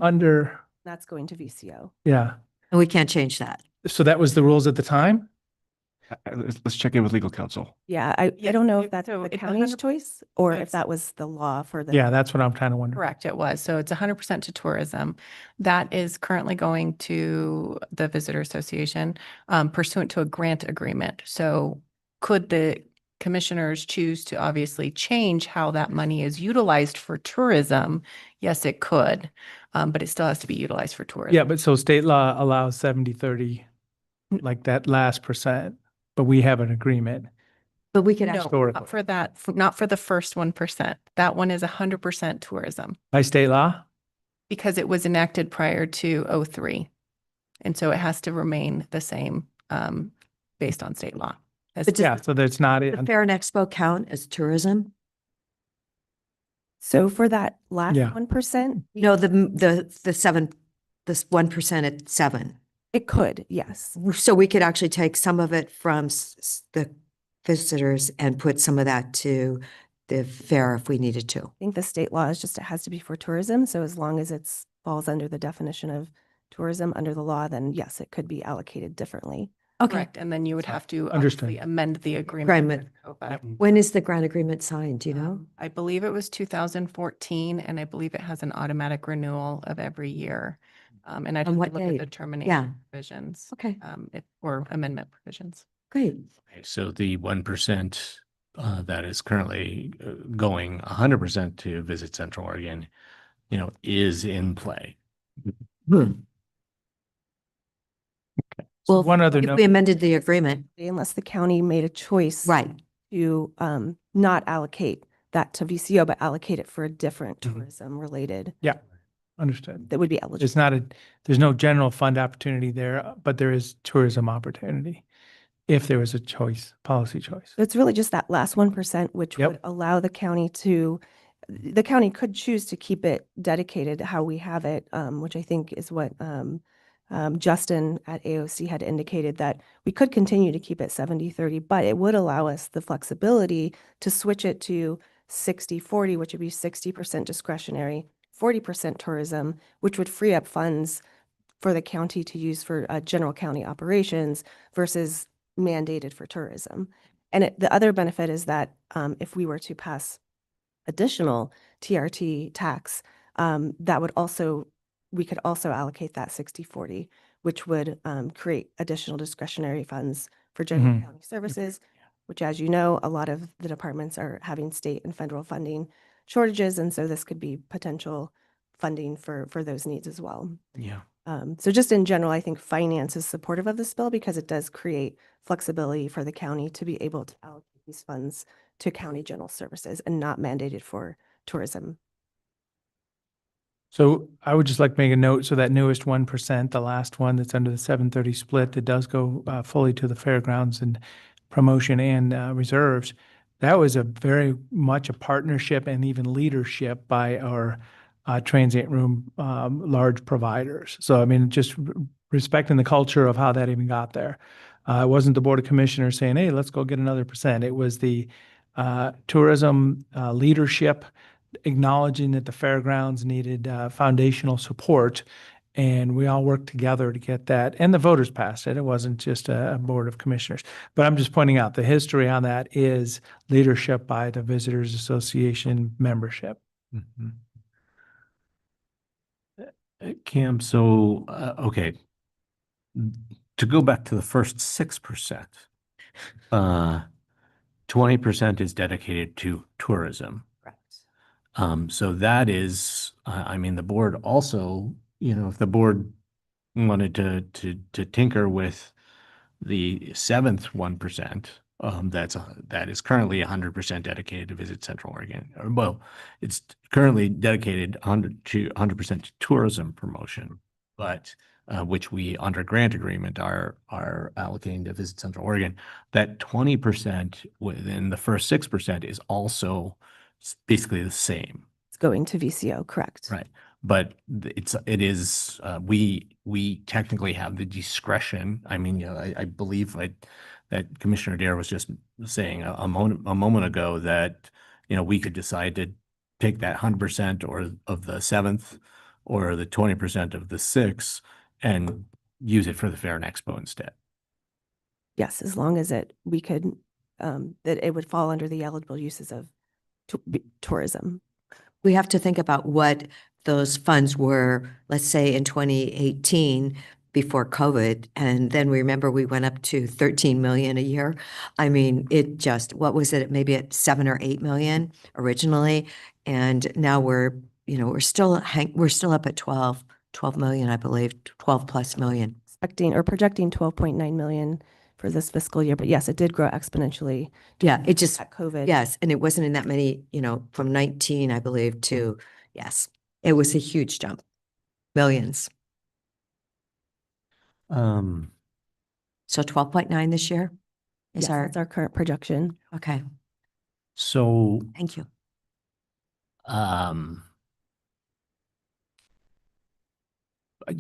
that's going to VCO. Yeah. And we can't change that. So that was the rules at the time? Let's check in with legal counsel. Yeah, I don't know if that's so the it's county's 100% choice or if it's- that was the law for the. Yeah, that's what I'm kind of wondering. Correct, it was. So it's 100% to tourism. That is currently going to the Visitor Association pursuant to a grant agreement. So could the commissioners choose to obviously change how that money is utilized for tourism? Yes, it could, but it still has to be utilized for tourism. Yeah, but so state law allows 70/30, like that last percent, but we have an agreement. But we could No, actually, Historically. not for that, not for the first 1%. That one is 100% tourism. By state law? Because it was enacted prior to '03. And so it has to remain the same based on state law. But does Yeah, so that's not the it. Fair and Expo count as tourism? So for that last Yeah. 1%, No, the 7, this 1% at 7. it could, yes. So we could actually take some of it from the visitors and put some of that to the fair if we needed to. I think the state law is just, it has to be for tourism. So as long as it's falls under the definition of tourism under the law, then yes, it could be allocated differently. Correct. And then you would have to Understood. obviously amend the agreement. Agreement. with COPA. When is the grant agreement signed? Do you know? I believe it was 2014, and I believe it has an automatic renewal of every year. And I'd On have what to look at the date? termination Yeah. provisions. Okay, Or amendment provisions. great. Okay, so the 1% that is currently going 100% to Visit Central Oregon, is in play. Hmm. So Well, one other if note. we amended the agreement, Unless the county made a choice right? to not allocate that to VCO, but allocate it for a different Mhm. tourism related Yeah, understood. that would be eligible. It's not there's no general fund opportunity there, but there is tourism opportunity if there was a choice, policy choice. So it's really just that last 1%, which Yep. would allow the county could choose to keep it dedicated how we have it, which I think is what Justin at AOC had indicated, that we could continue to keep it 70-30, but it would allow us the flexibility to switch it to 60-40, which would be 60% discretionary, 40% tourism, which would free up funds for the county to use for general county operations versus mandated for tourism. And the other benefit is that if we were to pass additional TRT tax, that would also, we could also allocate that 60-40, which would create additional discretionary funds for general Mhm. county services, which, as you know, a lot of the departments are having state and federal funding shortages. And so this could be potential funding for those needs as well. Yeah. So just in general, I think finance is supportive of this bill because it does create flexibility for the county to be able to allocate these funds to county general services and not mandated for tourism. So I would just like to make a note, so that newest 1%, the last one that's under the 730 split, that does go fully to the fairgrounds and promotion and reserves. That was a very much a partnership and even leadership by our transient room large providers. So I mean, just respecting the culture of how that even got there. It wasn't the Board of Commissioners saying, hey, let's go get another percent. It was the tourism leadership acknowledging that the fairgrounds needed foundational support, and we all worked together to get that. And the voters passed it. It wasn't just a Board of Commissioners. But I'm just pointing out the history on that is leadership by the Visitors Association membership. Mhm. Cam, so, okay. To go back to the first 6%, 20% is dedicated to tourism. So that is, I mean, the board also, if the board wanted to tinker with the 7th 1%, that is currently 100% dedicated to Visit Central Oregon. Well, it's currently dedicated 100% to tourism promotion, but which we under grant agreement are allocating to Visit Central Oregon. That 20% within the first 6% is also basically the same. It's going to VCO, correct? Right. But it is, we technically have the discretion. I mean, I believe that Commissioner Dare was just saying a moment ago that, we could decide to take that 100% or of the 7th or the 20% of the 6th and use it for the Fair and Expo instead. Yes, as long as we could, that it would fall under the eligible uses of tourism. We have to think about what those funds were, let's say in 2018 before COVID. And then remember we went up to 13 million a year. I mean, what was it? Maybe at 7 or 8 million originally. And now we're still up at 12 million, I believe, 12 plus million. Expecting or projecting 12.9 million for this fiscal year. But yes, it did grow exponentially. Yeah, it just, at COVID. yes. And it wasn't in that many, from 19, I believe, to, yes, it was a huge jump. millions. Um, So 12.9 this year is Yes, our, that's our current projection. okay, So, thank you.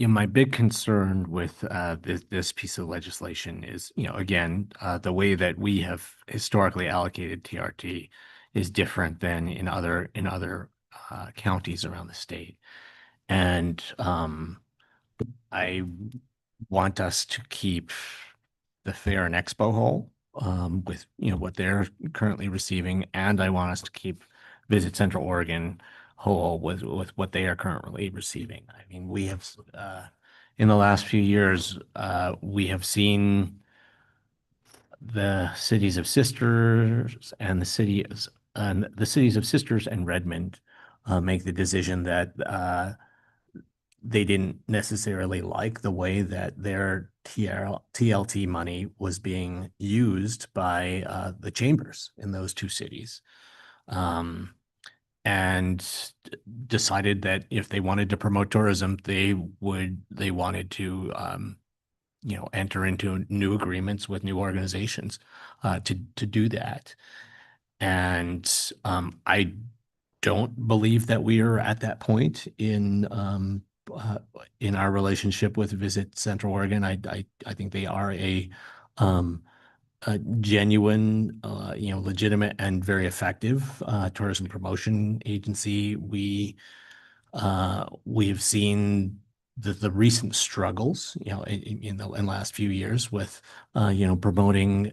my big concern with this piece of legislation is, again, the way that we have historically allocated TRT is different than in other counties around the state, and I want us to keep the Fair and Expo whole with what they're currently receiving, and I want us to keep Visit Central Oregon whole with what they are currently receiving. I mean, we have in the last few years we have seen the cities of sisters and the cities of Sisters and Redmond make the decision that they didn't necessarily like the way that their TLT money was being used by the chambers in those two cities. And decided that if they wanted to promote tourism, they wanted to, enter into new agreements with new organizations to do that. And I don't believe that we are at that point in our relationship with Visit Central Oregon. I think they are a genuine, legitimate and very effective tourism promotion agency. We have seen the recent struggles, in the last few years with, promoting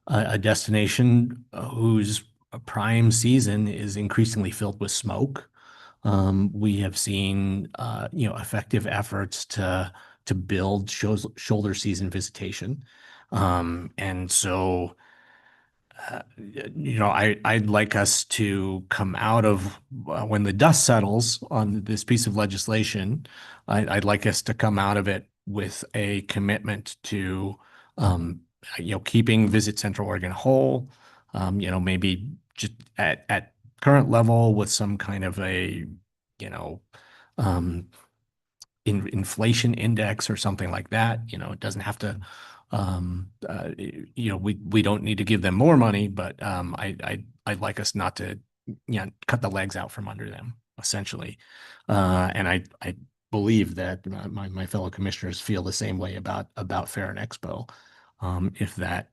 a destination whose prime season is increasingly filled with smoke. We have seen, effective efforts to build shoulder season visitation. And so, I'd like us to come out of when the dust settles on this piece of legislation. I'd like us to come out of it with a commitment to, keeping Visit Central Oregon whole. Maybe just at current level with some kind of a, inflation index or something like that. It doesn't have to. We don't need to give them more money, but I'd like us not to, cut the legs out from under them, essentially. And I believe that my fellow commissioners feel the same way about Fair and Expo. If that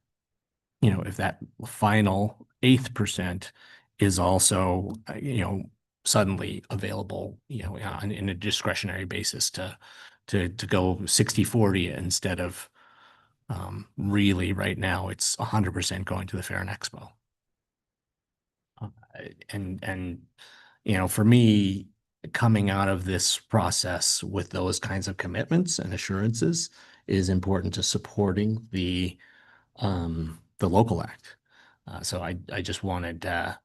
final 8% is also, suddenly available, in a discretionary basis to go 60-40 instead of really right now it's 100% going to the Fair and Expo. And for me, coming out of this process with those kinds of commitments and assurances is important to supporting the local act. So I just wanted to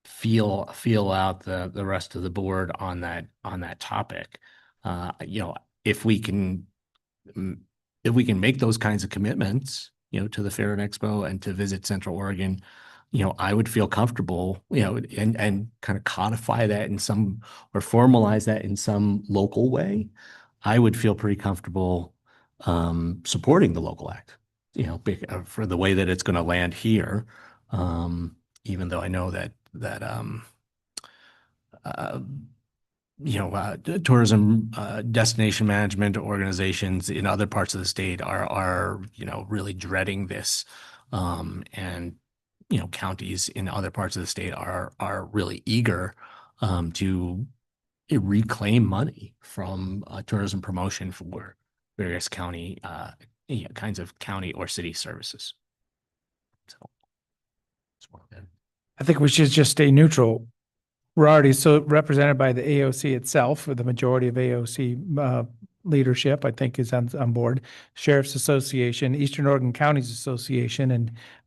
feel out the rest of the board on that topic. If we can make those kinds of commitments, to the Fair and Expo and to Visit Central Oregon, I would feel comfortable, and kind of codify that in some, or formalize that in some local way. I would feel pretty comfortable supporting the local act, for the way that it's going to land here. Even though I know that tourism destination management organizations in other parts of the state are really dreading this, and counties in other parts of the state are really eager to reclaim money from tourism promotion for various county kinds of county or city services. So I think we should just stay neutral. We're already so represented by the AOC itself, with the majority of AOC leadership, I think, is on board. Sheriff's Association, Eastern Oregon Counties Association,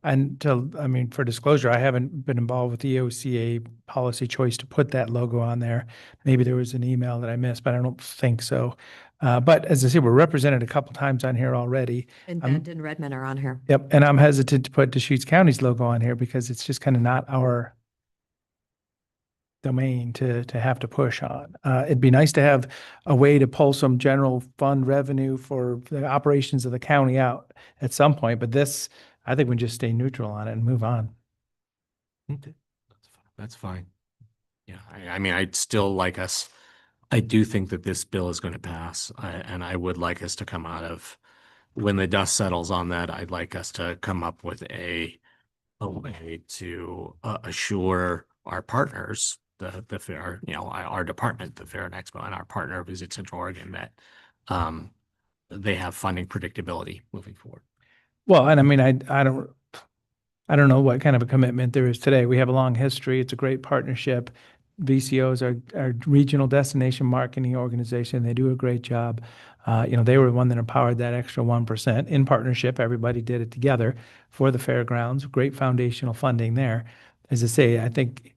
and for disclosure, I haven't been involved with the EOCA policy choice to put that logo on there. Maybe there was an email that I missed, but I don't think so. But as I say, we're represented a couple times on here already. And Bend and Redmond are on here. Yep, and I'm hesitant to put Deschutes County's logo on here because it's just kind of not our domain to have to push on. It'd be nice to have a way to pull some general fund revenue for the operations of the county out at some point, but this, I think we just stay neutral on it and move on. Okay. That's fine. Yeah, I mean, I'd still like us, I do think that this bill is going to pass, and I would like us to come out of, when the dust settles on that, I'd like us to come up with a way to assure our partners, the fair, our department, the Fair and Expo, and our partner Visit Central Oregon, that they have funding predictability moving forward. Well, and I mean, I don't know what kind of a commitment there is today. We have a long history. It's a great partnership. VCOs are regional destination marketing organization. They do a great job. They were the one that empowered that extra 1% in partnership. Everybody did it together for the fairgrounds. Great foundational funding there. As I say, I think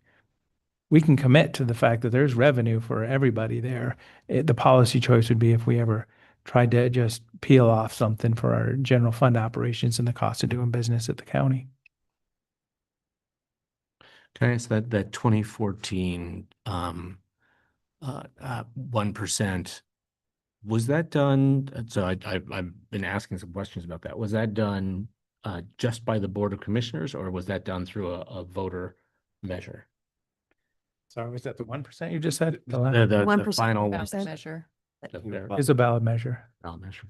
we can commit to the fact that there's revenue for everybody there. The policy choice would be if we ever tried to just peel off something for our general fund operations and the cost of doing business at the county. Okay, so that 2014 1%, was that done? So I've been asking some questions about that. Was that done just by the Board of Commissioners, or was that done through a voter measure? Sorry, was that the 1% you just said? The 1%. final Ballot measure. Is a ballot measure. ballot measure.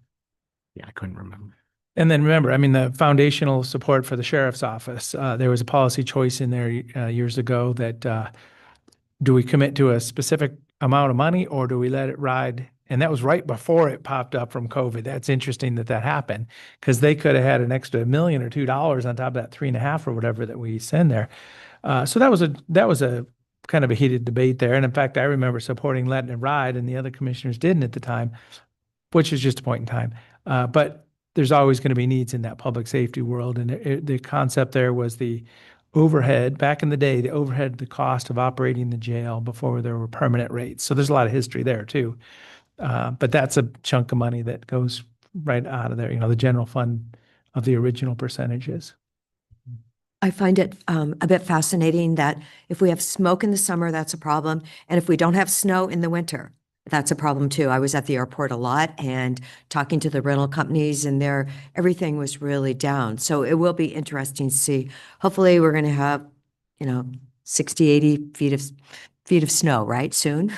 Yeah, I couldn't remember. And then remember, I mean, the foundational support for the sheriff's office, there was a policy choice in there years ago that do we commit to a specific amount of money or do we let it ride? And that was right before it popped up from COVID. That's interesting that happened because they could have had an extra $1 million or $2 on top of that 3.5 or whatever that we send there. So that was a kind of a heated debate there. And in fact, I remember supporting letting it ride and the other commissioners didn't at the time, which is just a point in time. But there's always going to be needs in that public safety world. And the concept there was the overhead, back in the day, the cost of operating the jail before there were permanent rates. So there's a lot of history there too. But that's a chunk of money that goes right out of there, the general fund of the original percentages. I find it a bit fascinating that if we have smoke in the summer, that's a problem. And if we don't have snow in the winter, that's a problem too. I was at the airport a lot and talking to the rental companies and everything was really down. So it will be interesting to see. Hopefully we're going to have, 60, 80 feet of snow, right? Soon.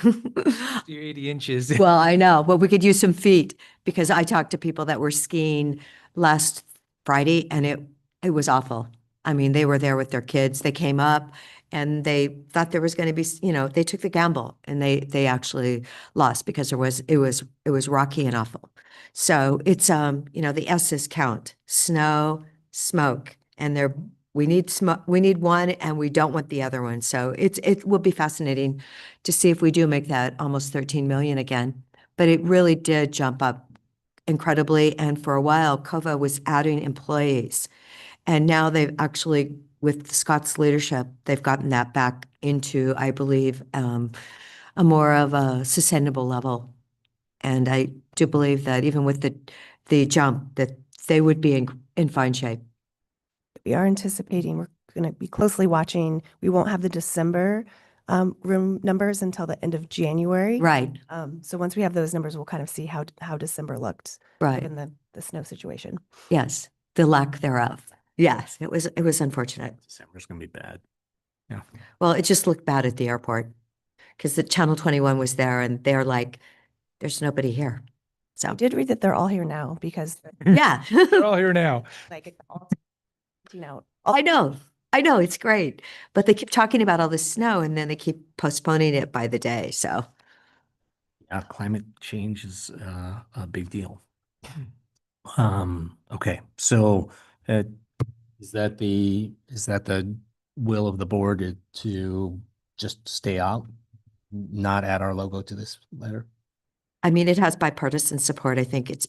80 inches. Well, I know, but we could use some feet because I talked to people that were skiing last Friday and it was awful. I mean, they were there with their kids. They came up and they thought there was going to be, they took the gamble and they actually lost because it was rocky and awful. So it's, the S's count: snow, smoke, and we need smoke, we need one and we don't want the other one. So it will be fascinating to see if we do make that almost 13 million again. But it really did jump up incredibly. And for a while, COVA was adding employees. And now they've actually, with Scott's leadership, they've gotten that back into, I believe, a more of a sustainable level. And I do believe that even with the jump, that they would be in fine shape. We are anticipating, we're going to be closely watching. We won't have the December room numbers until the end of January. Right. So once we have those numbers, we'll kind of see how December looked. Right. Given the snow situation. Yes, the lack thereof. Yes, it was unfortunate. December's going to be bad. Yeah. Well, it just looked bad at the airport because the Channel 21 was there and they're like, there's nobody here. So I did read that they're all here now because yeah, They're all here now. like all out. I know, it's great, but they keep talking about all this snow and then they keep postponing it by the day. So Yeah, climate change is a big deal. Okay, so is that the will of the board to just stay out, not add our logo to this letter? I mean, it has bipartisan support. I think it's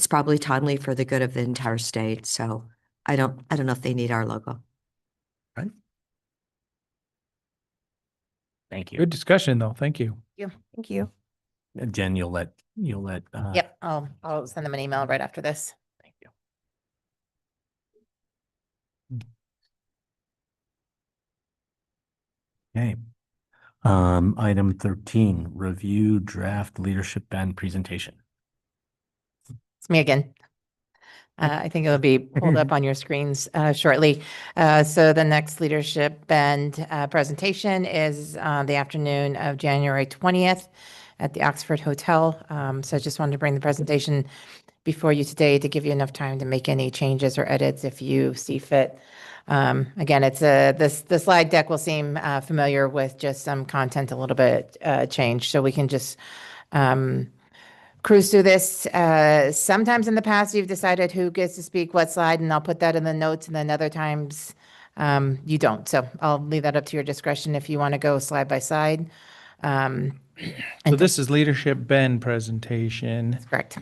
probably timely for the good of the entire state. So I don't know if they need our logo. Right. Thank you. Good discussion though. Thank you. Thank you. Jen, you'll let. Yep, I'll send them an email right after this. Thank you. Okay. Item 13, review draft leadership band presentation. It's me again. I think it'll be pulled up on your screens shortly. So the next leadership band presentation is the afternoon of January 20th at the Oxford Hotel. So I just wanted to bring the presentation before you today to give you enough time to make any changes or edits if you see fit. Again, it's the slide deck will seem familiar with just some content a little bit changed. So we can just cruise through this. Sometimes in the past, you've decided who gets to speak what slide, and I'll put that in the notes, and then other times you don't. So I'll leave that up to your discretion if you want to go slide by slide. So this is Leadership Bend presentation. That's correct.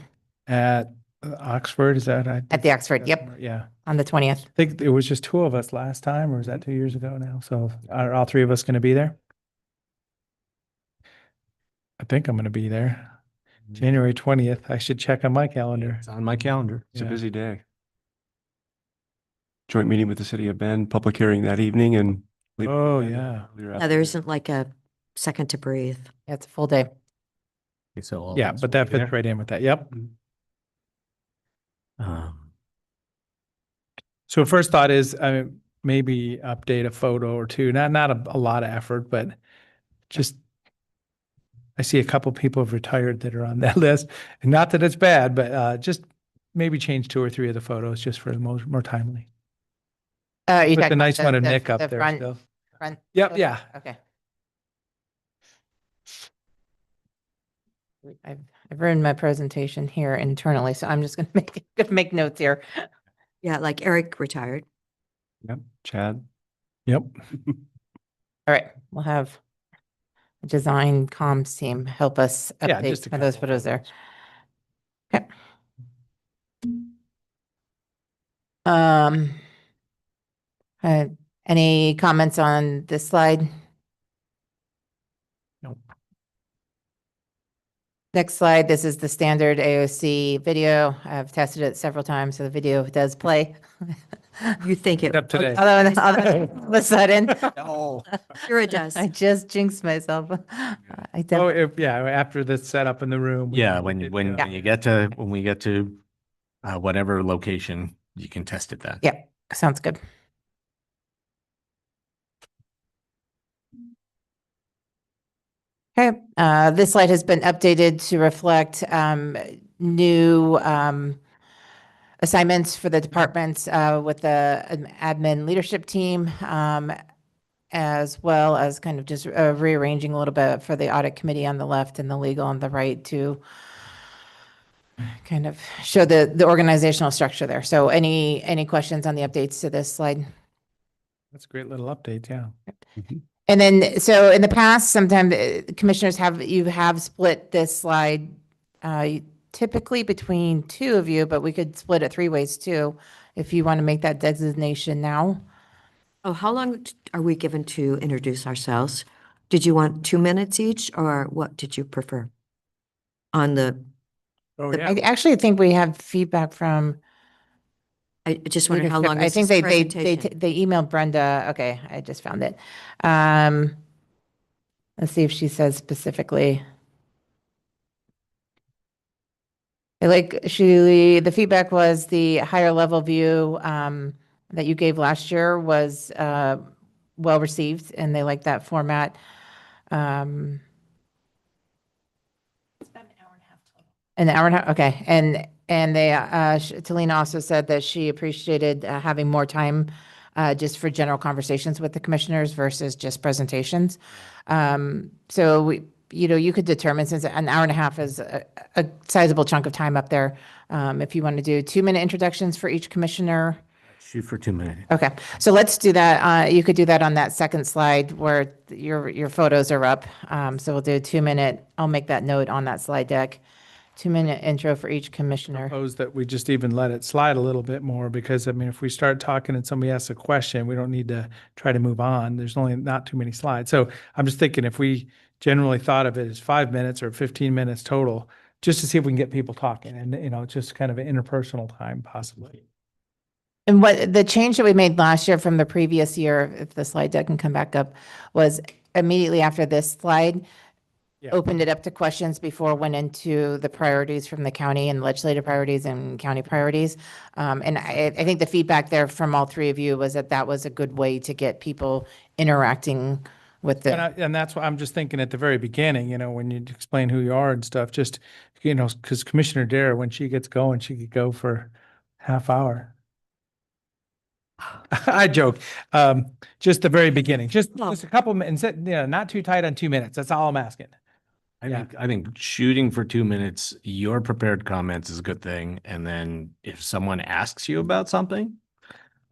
At Oxford, is that? At the Oxford, yep. Yeah. On the 20th. I think it was just two of us last time, or was that 2 years ago now? So are all three of us going to be there? I think I'm going to be there. January 20th. I should check on my calendar. It's on my calendar. It's a busy day. Joint meeting with the city of Bend, public hearing that evening, and. Oh, yeah. Yeah, there isn't like a second to breathe. Yeah, it's a full day. Okay, so all Yeah, of us but will that be fits there. right in with that. Yep. Um, So first thought is maybe update a photo or two. Not a lot of effort, but just I see a couple people have retired that are on that list. And not that it's bad, but just maybe change 2 or 3 of the photos just for more timely. You Put talking the about nice one of the- Nick up the there front- still. Front. Yep, yeah. Okay. I've ruined my presentation here internally, so I'm just gonna make notes here. Yeah, like Eric retired. Yep, Chad. Yep. All right, we'll have a design comms team help us Yeah, update just a some of those couple photos there. Okay. Any comments on this slide? Nope. Next slide, this is the standard AOC video. I've tested it several times, so the video does play. You think it? Up today. Although all of a sudden, Oh. Sure it does. I just jinxed myself. I Oh, definitely, after the setup in the room. yeah, when you get to when we get to whatever location, you can test it then. yeah, sounds good. Okay, this slide has been updated to reflect new assignments for the departments with the admin leadership team, as well as kind of just rearranging a little bit for the audit committee on the left and the legal on the right to kind of show the organizational structure there. So any questions on the updates to this slide? That's a great little update, yeah. And then, so in the past, sometimes commissioners you have split this slide typically between 2 of you, but we could split it 3 ways too, if you want to make that designation now. Oh, how long are we given to introduce ourselves? Did you want 2 minutes each, or what did you prefer? On the, Oh, I actually think we have feedback from I just wondered how leadership. long I is think this they presentation? emailed Brenda. Okay, I just found it. Let's see if she says specifically. The feedback was the higher level view that you gave last year was well received, and they like that format. It's about an hour and a half total. An hour and a half, okay. And they, Talina also said that she appreciated having more time just for general conversations with the commissioners versus just presentations. So you could determine, since an hour and a half is a sizable chunk of time up there, if you want to do 2-minute introductions for each commissioner. Shoot for 2 minutes. Okay, so let's do that. You could do that on that second slide where your photos are up. So we'll do a 2-minute, I'll make that note on that slide deck. 2-minute intro for each commissioner. Propose that we just even let it slide a little bit more, because I mean, if we start talking and somebody asks a question, we don't need to try to move on. There's only not too many slides. So I'm just thinking, if we generally thought of it as 5 minutes or 15 minutes total, just to see if we can get people talking, and just kind of an interpersonal time possibly. And what the change that we made last year from the previous year, if the slide deck can come back up, was immediately after this slide, Yeah. opened it up to questions before it went into the priorities from the county and legislative priorities and county priorities. And I think the feedback there from all three of you was that that was a good way to get people interacting with the. And that's why I'm just thinking at the very beginning, you know, when you explain who you are and stuff, just, you know, because Commissioner Dare, when she gets going, she could go for half hour. I joke. Just the very beginning, just a couple minutes, you know, not too tight on 2 minutes. That's all I'm asking. I think shooting for 2 minutes, your prepared comments is a good thing. And then if someone asks you about something,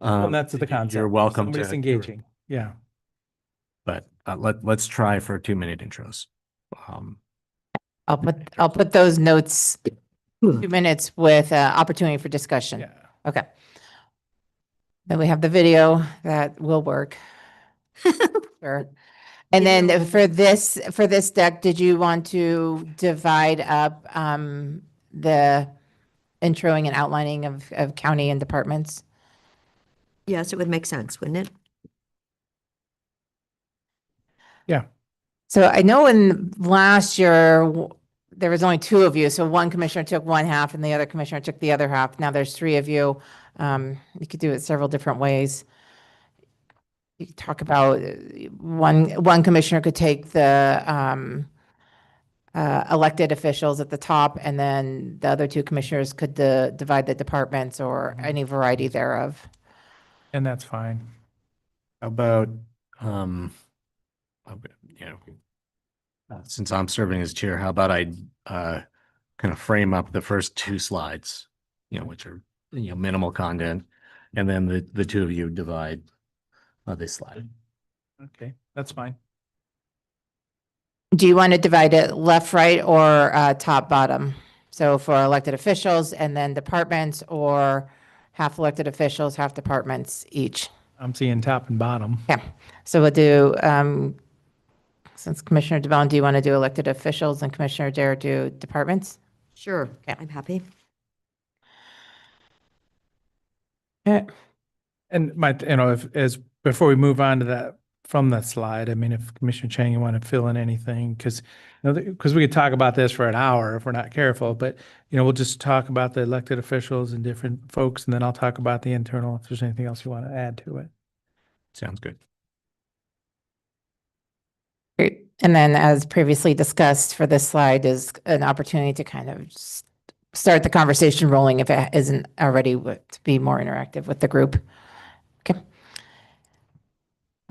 Well, that's the concept. you're welcome Somebody's to engaging. Yeah. But let's try for 2-minute intros. I'll put those notes, 2 minutes with opportunity for discussion. Yeah. Okay. Then we have the video that will work. Sure. And then for this deck, did you want to divide up the introing and outlining of county and departments? Yes, it would make sense, wouldn't it? Yeah. So I know in last year, there was only two of you. So one commissioner took one half and the other commissioner took the other half. Now there's three of you. You could do it several different ways. You could talk about one commissioner could take the elected officials at the top, and then the other two commissioners could divide the departments or any variety thereof. And that's fine. How about, you know, since I'm serving as chair, how about I kind of frame up the first two slides, you know, which are, you know, minimal content, and then the two of you divide this slide. Okay, that's fine. Do you want to divide it left, right, or top, bottom? So for elected officials and then departments, or half elected officials, half departments each? I'm seeing top and bottom. Yeah. So we'll do, since Commissioner DeBonne, do you want to do elected officials and Commissioner Dare do departments? Sure, I'm happy. Yeah. And you know, before we move on to that, from that slide, I mean, if Commissioner Chang, you want to fill in anything, because we could talk about this for an hour if we're not careful, but, you know, we'll just talk about the elected officials and different folks, and then I'll talk about the internal, if there's anything else you want to add to it. Sounds good. Great. And then as previously discussed for this slide is an opportunity to kind of start the conversation rolling if it isn't already, to be more interactive with the group. Okay.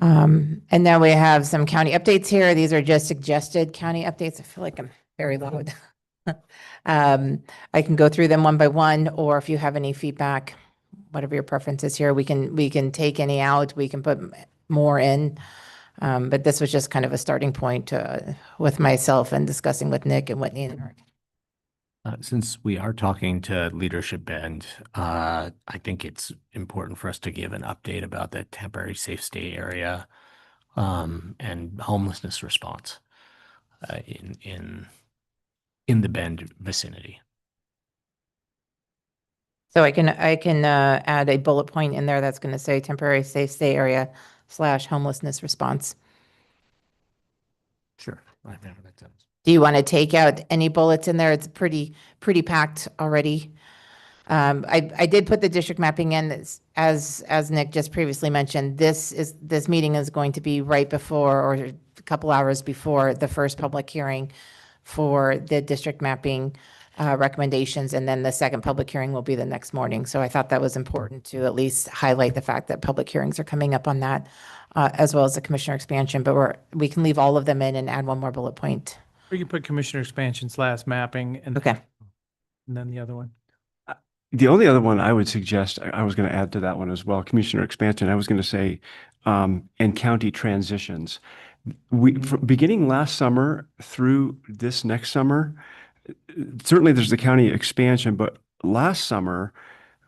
And now we have some county updates here. These are just suggested county updates. I feel like I'm very loud. I can go through them one by one, or if you have any feedback, whatever your preference is here, we can take any out, we can put more in. But this was just kind of a starting point with myself and discussing with Nick and Whitney and Eric. Since we are talking to Leadership Bend, I think it's important for us to give an update about the temporary safe stay area and homelessness response in the Bend vicinity. So I can add a bullet point in there that's going to say temporary safe stay area / homelessness response. Sure, I remember that sounds. Do you want to take out any bullets in there? It's pretty packed already. I did put the district mapping in as Nick just previously mentioned. This meeting is going to be right before, or a couple hours before, the first public hearing for the district mapping recommendations, and then the second public hearing will be the next morning. So I thought that was important to at least highlight the fact that public hearings are coming up on that, as well as the commissioner expansion. But we can leave all of them in and add one more bullet point. We can put commissioner expansions last, mapping, and Okay. And then the other one. The only other one I would suggest, I was going to add to that one as well, Commissioner expansion, I was going to say, and county transitions. Beginning last summer through this next summer, certainly there's the county expansion, but last summer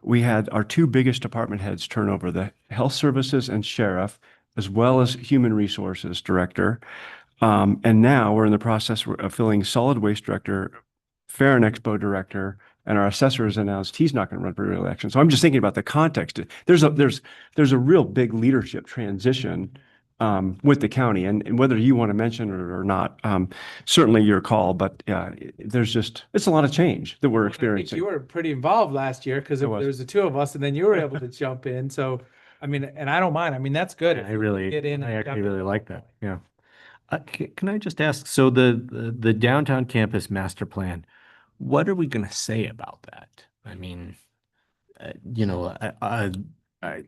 we had our two biggest department heads turn over, the health services and sheriff, as well as human resources director. And now we're in the process of filling solid waste director, Fair and Expo director, and our assessor has announced he's not going to run for re-election. So I'm just thinking about the context. There's a real big leadership transition with the county, and whether you want to mention it or not, certainly your call, but it's a lot of change that we're I think experiencing. you were pretty involved last year because I there was. was the two of us and then you were able to jump in. So, I mean, and I don't mind. I mean, that's good. if I you really, get in I and actually jump in. really like that. Yeah. Can I just ask, so the downtown campus master plan, what are we going to say about that? I mean,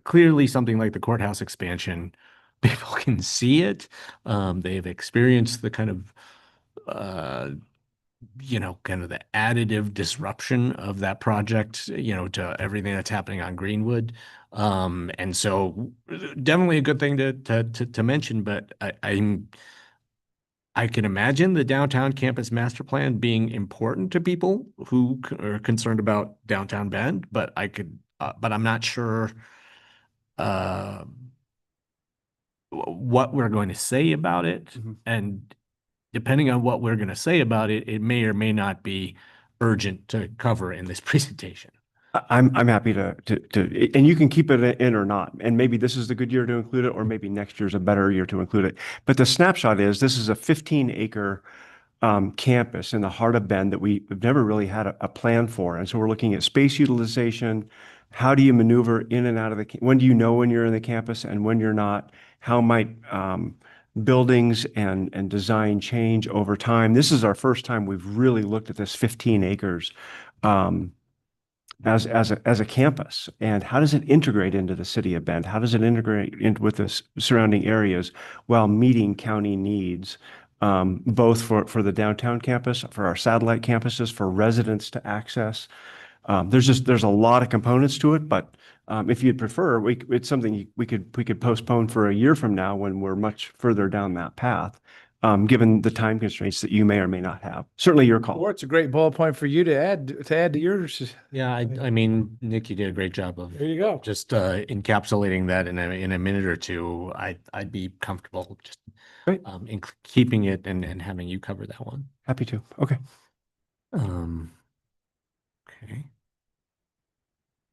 clearly something like the courthouse expansion, people can see it. They've experienced the kind of, kind of the additive disruption of that project, to everything that's happening on Greenwood. And so definitely a good thing to mention, but I can imagine the downtown campus master plan being important to people who are concerned about downtown Bend, but but I'm not sure what we're going to say about it. Mhm. And depending on what we're going to say about it, it may or may not be urgent to cover in this presentation. I'm happy to, and you can keep it in or not. And maybe this is the good year to include it, or maybe next year's a better year to include it. But the snapshot is this is a 15-acre campus in the heart of Bend that we've never really had a plan for. And so we're looking at space utilization. How do you maneuver in and out of when do you know when you're in the campus and when you're not? How might buildings and design change over time? This is our first time we've really looked at this 15 acres as a campus, and how does it integrate into the city of Bend? How does it integrate with the surrounding areas while meeting county needs, both for the downtown campus, for our satellite campuses, for residents to access? There's a lot of components to it, but if you'd prefer, it's something we could postpone for a year from now when we're much further down that path, given the time constraints that you may or may not have. Certainly your call. Or it's a great bullet point for you to add to yours. Yeah, I mean, Nick, you did a great job of There you go. just encapsulating that in a minute or two. I'd be comfortable just Great. in keeping it and having you cover that one. Happy to. Okay. Okay.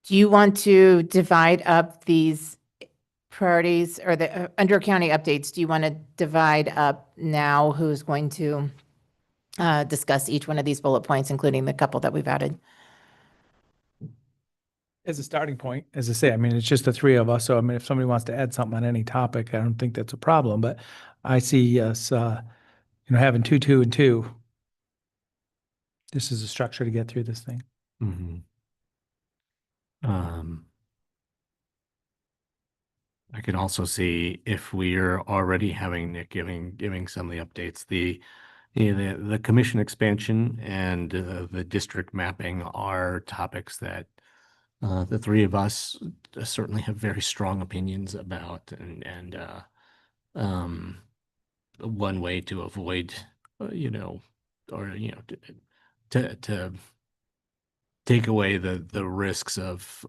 Do you want to divide up these priorities or the under county updates? Do you want to divide up now who's going to discuss each one of these bullet points, including the couple that we've added? As a starting point, as I say, I mean, it's just the three of us. So, I mean, if somebody wants to add something on any topic, I don't think that's a problem. But I see us, having 2, 2, and 2. This is a structure to get through this thing. Mm-hmm. I can also see if we're already having Nick giving some of the updates, the commission expansion and the district mapping are topics that the three of us certainly have very strong opinions about, and one way to avoid, to take away the risks of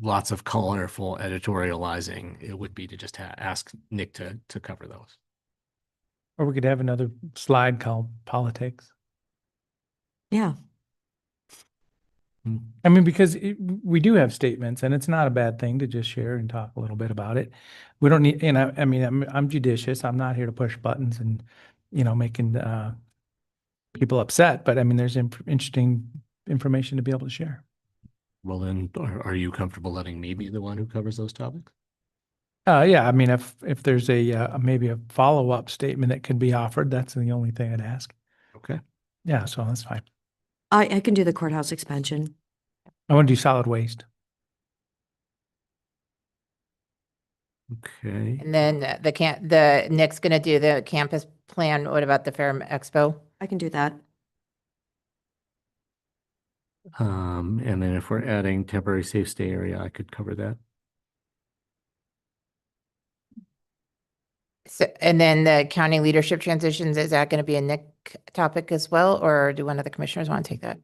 lots of colorful editorializing, it would be to just ask Nick to cover those. Or we could have another slide called politics. Yeah. I mean, because we do have statements, and it's not a bad thing to just share and talk a little bit about it. We don't need, I mean, I'm judicious. I'm not here to push buttons and, making people upset. But I mean, there's interesting information to be able to share. Well, then, are you comfortable letting me be the one who covers those topics? Yeah, I mean, if there's maybe a follow-up statement that can be offered, that's the only thing I'd ask. Okay. Yeah, so that's fine. I can do the courthouse expansion. I want to do solid waste. Okay. And then the Nick's going to do the campus plan. What about the Fair Expo? I can do that. And then if we're adding temporary safe stay area, I could cover that. So, and then the county leadership transitions, is that going to be a Nick topic as well, or do one of the commissioners want to take that?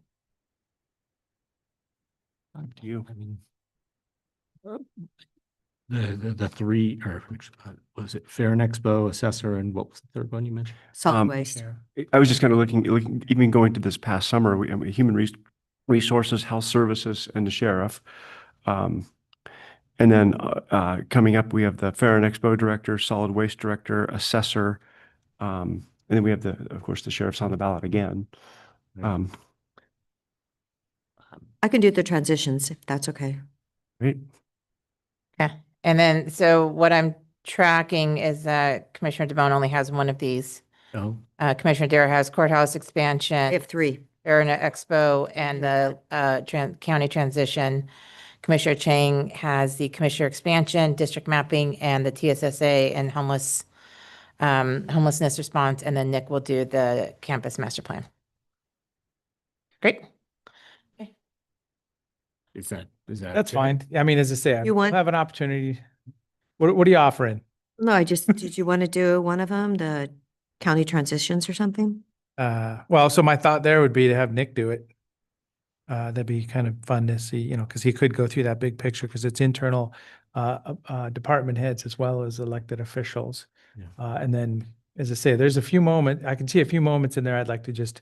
Up to you. I mean, the three, or was it Fair and Expo, Assessor, and what was the third one you mentioned? Solid waste. I was just kind of looking, even going to this past summer, Human Resources, Health Services, and the sheriff. And then coming up, we have the Fair and Expo Director, Solid Waste Director, Assessor, and then we have of course, the sheriff's on the ballot again. I can do the transitions if that's okay. Great. Okay. And then, so what I'm tracking is that Commissioner DeBonne only has one of these. Oh, Commissioner Dare has courthouse expansion. I have 3. Arena Expo and the county transition. Commissioner Chang has the commissioner expansion, district mapping, and the TSSA and homelessness response, and then Nick will do the campus master plan. Great. is that That's good? fine. I mean, as I say, I You want- have an opportunity. What are you offering? No, did you want to do one of them, the county transitions or something? Well, so my thought there would be to have Nick do it. That'd be kind of fun to see, because he could go through that big picture because it's internal department heads as well as elected officials. Yeah. And then, as I say, there's a few moments, I can see a few moments in there I'd like to just,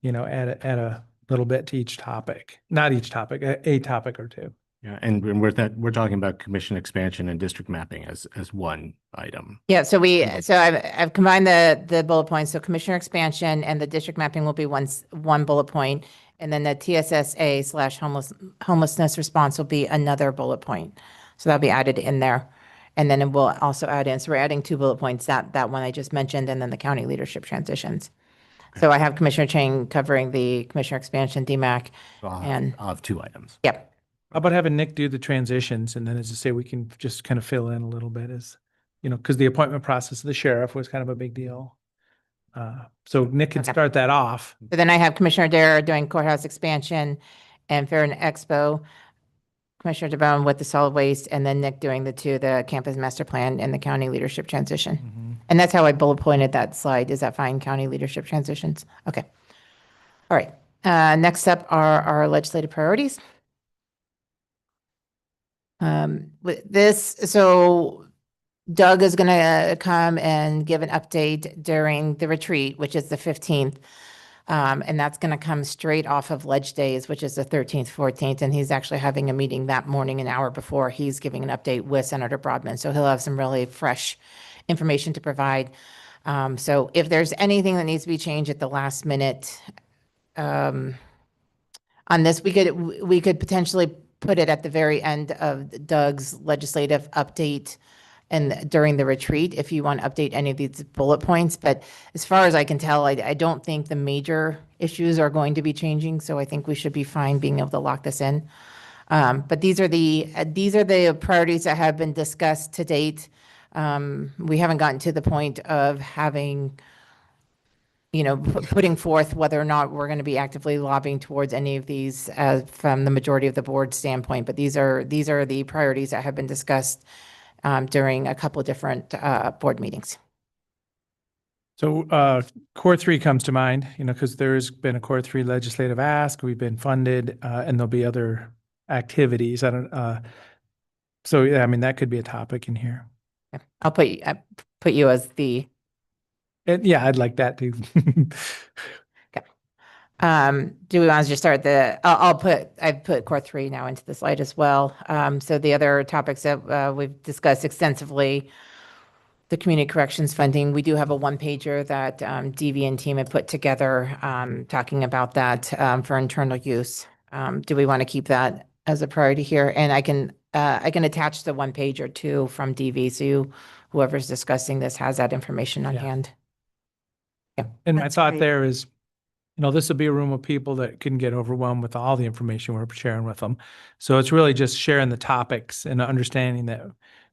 add a little bit to each topic, not each topic, a topic or two. Yeah, and we're talking about commission expansion and district mapping as one item. Yeah, so I've combined the bullet points. So commissioner expansion and the district mapping will be one bullet point. And then the TSSA/homelessness response will be another bullet point. So that'll be added in there. And then we'll also add in, so we're adding 2 bullet points, that one I just mentioned, and then the county leadership transitions. So I have Commissioner Chang covering the commissioner expansion, DMAC, and I'll have 2 items. yep. How about having Nick do the transitions, and then, as I say, we can just kind of fill in a little bit as, because the appointment process of the sheriff was kind of a big deal. So Nick can Okay. start that off. So then I have Commissioner Dare doing courthouse expansion and Fair and Expo, Commissioner DeBonne with the solid waste, and then Nick doing the campus master plan and the county leadership transition. Mm-hmm. And that's how I bullet pointed that slide. Is that fine? County leadership transitions? Okay. All right. Next up are our legislative priorities. So Doug is going to come and give an update during the retreat, which is the 15th. And that's going to come straight off of Ledge Days, which is the 13th, 14th. And he's actually having a meeting that morning, an hour before he's giving an update with Senator Broadman. So he'll have some really fresh information to provide. So if there's anything that needs to be changed at the last minute on this, we could potentially put it at the very end of Doug's legislative update and during the retreat, if you want to update any of these bullet points. But as far as I can tell, I don't think the major issues are going to be changing. So I think we should be fine being able to lock this in. But these are the priorities that have been discussed to date. We haven't gotten to the point of having, putting forth whether or not we're going to be actively lobbying towards any of these from the majority of the board standpoint. But these are the priorities that have been discussed during a couple of different board meetings. So Core 3 comes to mind, because there's been a Core 3 legislative ask, we've been funded, and there'll be other activities. So yeah, I mean, that could be a topic in here. I'll put you as the. And yeah, I'd like that too. Do we want to just start I've put Core 3 now into the slide as well. So the other topics that we've discussed extensively, the community corrections funding, we do have a one-pager that DV and team had put together talking about that for internal use. Do we want to keep that as a priority here? And I can attach the one-pager too from DV, so whoever's discussing this has that information on hand. Yeah. And my That's thought great. there is, this will be a room of people that can get overwhelmed with all the information we're sharing with them. So it's really just sharing the topics and understanding that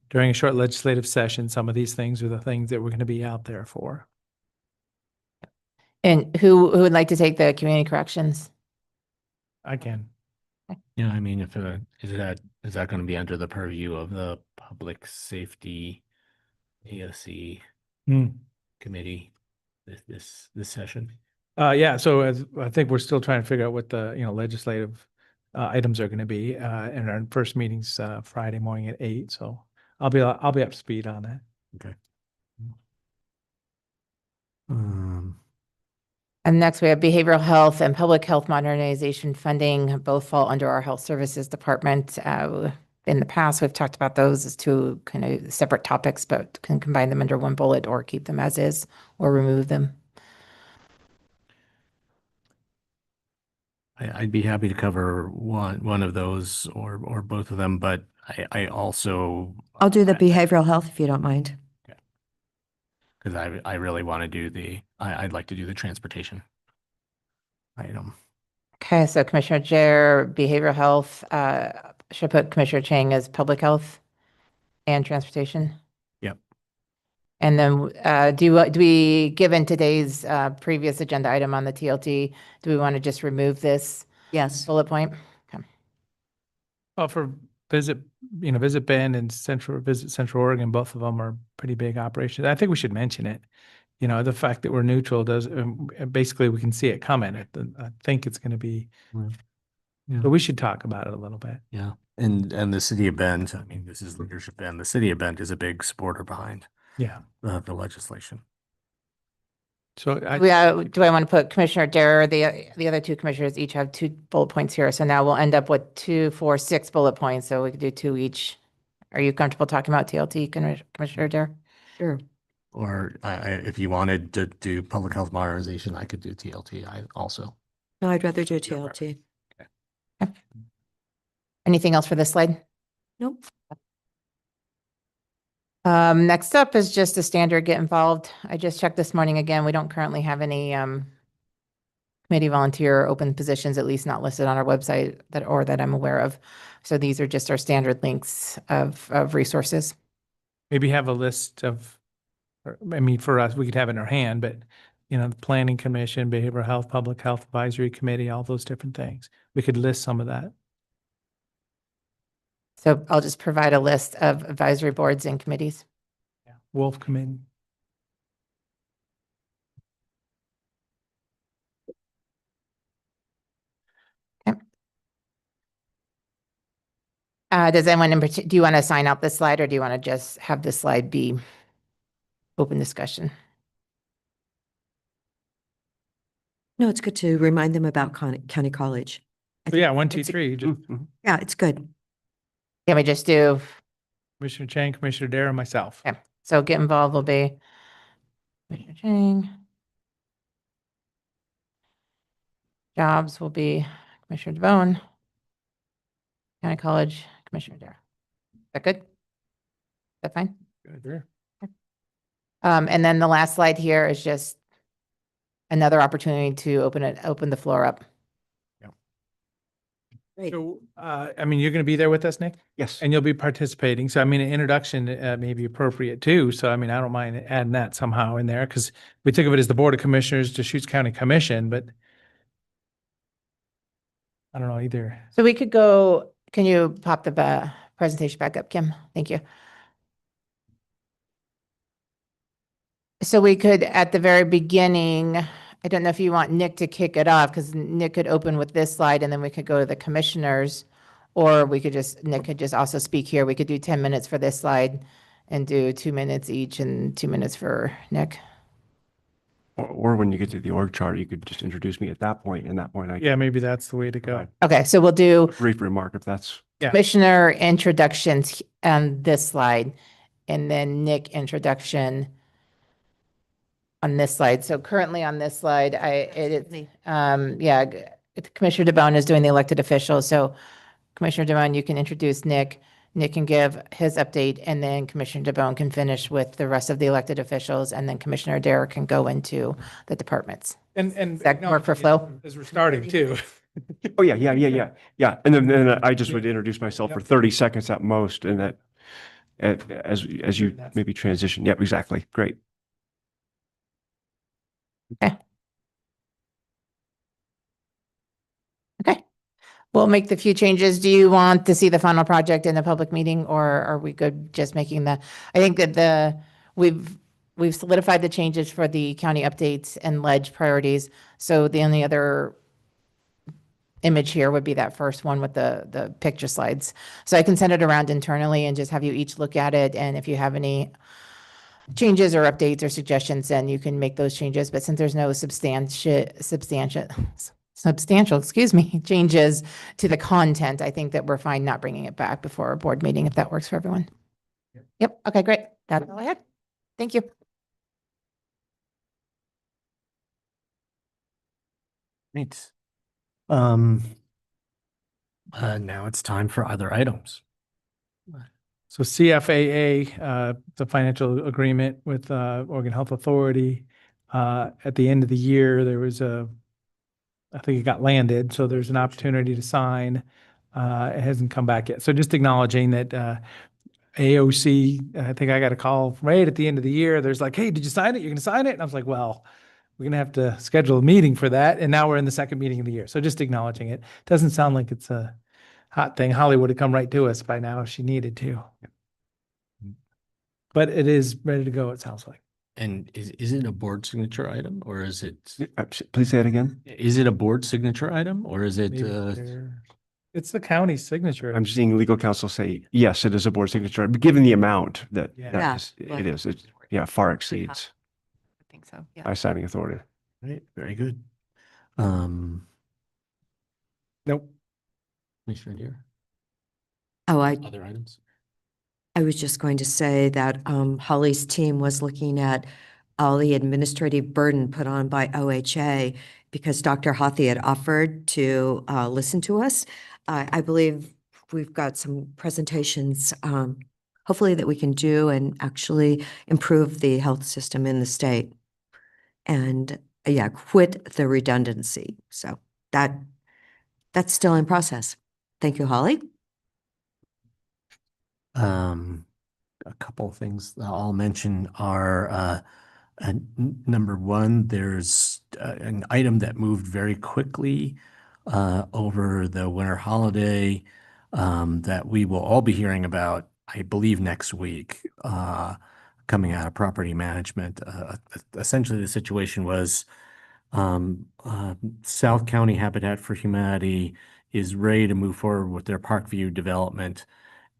during a short legislative session, some of these things are the things that we're going to be out there for. And who would like to take the community corrections? I can. Yeah, I mean, if is that going to be under the purview of the public safety ASC committee this session? Yeah, so as I think we're still trying to figure out what the legislative items are going to be, and our first meeting's Friday morning at 8. So I'll be up to speed on that. Okay. And next we have behavioral health and public health modernization funding. Both fall under our health services department. in the past, we've talked about those as two kind of separate topics, but can combine them under one bullet or keep them as is or remove them. I'd be happy to cover one of those or both of them, but I also. I'll do the behavioral health if you don't mind. Because I really want to do I'd like to do the transportation item. Okay, so Commissioner Jer, behavioral health, should I put Commissioner Chang as public health and transportation? Yep. And then do we, given today's previous agenda item on the TLT, do we want to just remove this Yes. bullet point? Okay. Well, for Visit Bend and Visit Central Oregon, both of them are pretty big operations. I think we should mention it. The fact that we're neutral does, basically we can see it coming. I think it's going to be, but we should talk about it a little bit. Yeah. And the city of Bend, I mean, this is Leadership Bend. The city of Bend is a big supporter behind the legislation. So do I want to put Commissioner Dare, the other two commissioners each have 2 bullet points here. So now we'll end up with 2, 4, 6 bullet points. So we could do 2 each. Are you comfortable talking about TLT, Commissioner Dare? Sure. Or if you wanted to do public health modernization, I could do TLT also. No, I'd rather do TLT. Okay. Anything else for this slide? Nope. Next up is just a standard get involved. I just checked this morning again. We don't currently have any committee volunteer open positions, at least not listed on our website that I'm aware of. So these are just our standard links of resources. Maybe have a list of, for us, we could have it in our hand, but the Planning Commission, Behavioral Health, Public Health Advisory Committee, all those different things. We could list some of that. So I'll just provide a list of advisory boards and committees. Yeah. Wolf Committee. Okay. Does anyone do you want to sign out this slide, or do you want to just have this slide be open discussion? No, it's good to remind them about County College. So yeah, 1, 2, 3. Yeah, it's good. Can we just do Commissioner Chang, Commissioner Dare, and myself? Okay. So get involved will be Commissioner Chang. Jobs will be Commissioner DeBonne. County College, Commissioner Dare. Is that good? Is that fine? Good. And then the last slide here is just another opportunity to open the floor up. Great. So, you're going to be there with us, Nick? Yes. And you'll be participating. So, an introduction may be appropriate too. So, I don't mind adding that somehow in there because we think of it as the Board of Commissioners, Deschutes County Commission, but I don't know either. So we could go, can you pop the presentation back up, Kim? Thank you. So we could, at the very beginning, I don't know if you want Nick to kick it off because Nick could open with this slide and then we could go to the commissioners, or Nick could just also speak here. We could do 10 minutes for this slide and do 2 minutes each and 2 minutes for Nick. Or when you get to the org chart, you could just introduce me at that point. And that point, Yeah, maybe that's the way to go. Okay, so we'll do brief remark if that's. Yeah. Commissioner introductions on this slide, and then Nick introduction on this slide. So currently on this slide, Commissioner DeBonne is doing the elected officials. So Commissioner DeBonne, you can introduce Nick. Nick can give his update, and then Commissioner DeBonne can finish with the rest of the elected officials, and then Commissioner Dare can go into the departments. And Does that work for flow? As we're starting too. Oh, yeah. Yeah. And then I just would introduce myself for 30 seconds at most, and that as you maybe transition. Yep, exactly. Great. Okay. We'll make the few changes. Do you want to see the final project in the public meeting, or are we good just making I think that we've solidified the changes for the county updates and ledge priorities. So the only other image here would be that first one with the picture slides. So I can send it around internally and just have you each look at it. And if you have any changes or updates or suggestions, then you can make those changes. But since there's no substantial substantial, excuse me, changes to the content, I think that we're fine not bringing it back before a board meeting, if that works for everyone. Yep. Okay, great. That's all I had. Thank you. Thanks. Now it's time for other items. So CFAA, the financial agreement with Oregon Health Authority. At the end of the year, there was I think it got landed, so there's an opportunity to sign. It hasn't come back yet. So just acknowledging that AOC, I think I got a call right at the end of the year. There's like, hey, did you sign it? You're going to sign it? And I was like, well, we're going to have to schedule a meeting for that. And now we're in the second meeting of the year. So just acknowledging it. Doesn't sound like it's a hot thing. Holly would have come right to us by now if she needed to. But it is ready to go, it sounds like. And is it a board signature item or is it? Please say it again. Is it a board signature item or is it? Maybe it's the county signature. I'm seeing legal counsel say, yes, it is a board signature, but given the amount that, Yeah. it is, it far exceeds I think so. Yeah. by signing authority. Right, very good. Nope. Commissioner Deere, Oh, other items? I was just going to say that Holly's team was looking at all the administrative burden put on by OHA because Dr. Hathi had offered to listen to us. I believe we've got some presentations, hopefully that we can do and actually improve the health system in the state. And yeah, quit the redundancy. So that's still in process. Thank you, Holly. A couple of things I'll mention are number one, there's an item that moved very quickly over the winter holiday that we will all be hearing about, I believe, next week, coming out of property management. Essentially, the situation was South County Habitat for Humanity is ready to move forward with their Parkview development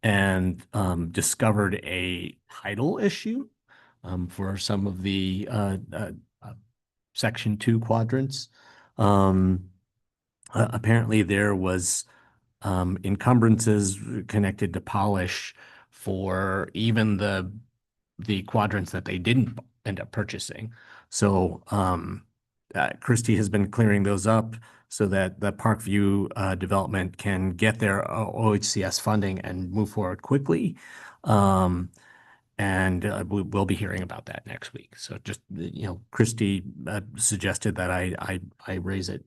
and discovered a title issue for some of the Section 2 quadrants. Apparently there was encumbrances connected to polish for even the quadrants that they didn't end up purchasing. So Christie has been clearing those up so that the Parkview development can get their OHCS funding and move forward quickly. And we'll be hearing about that next week. So just, Christie suggested that I raise it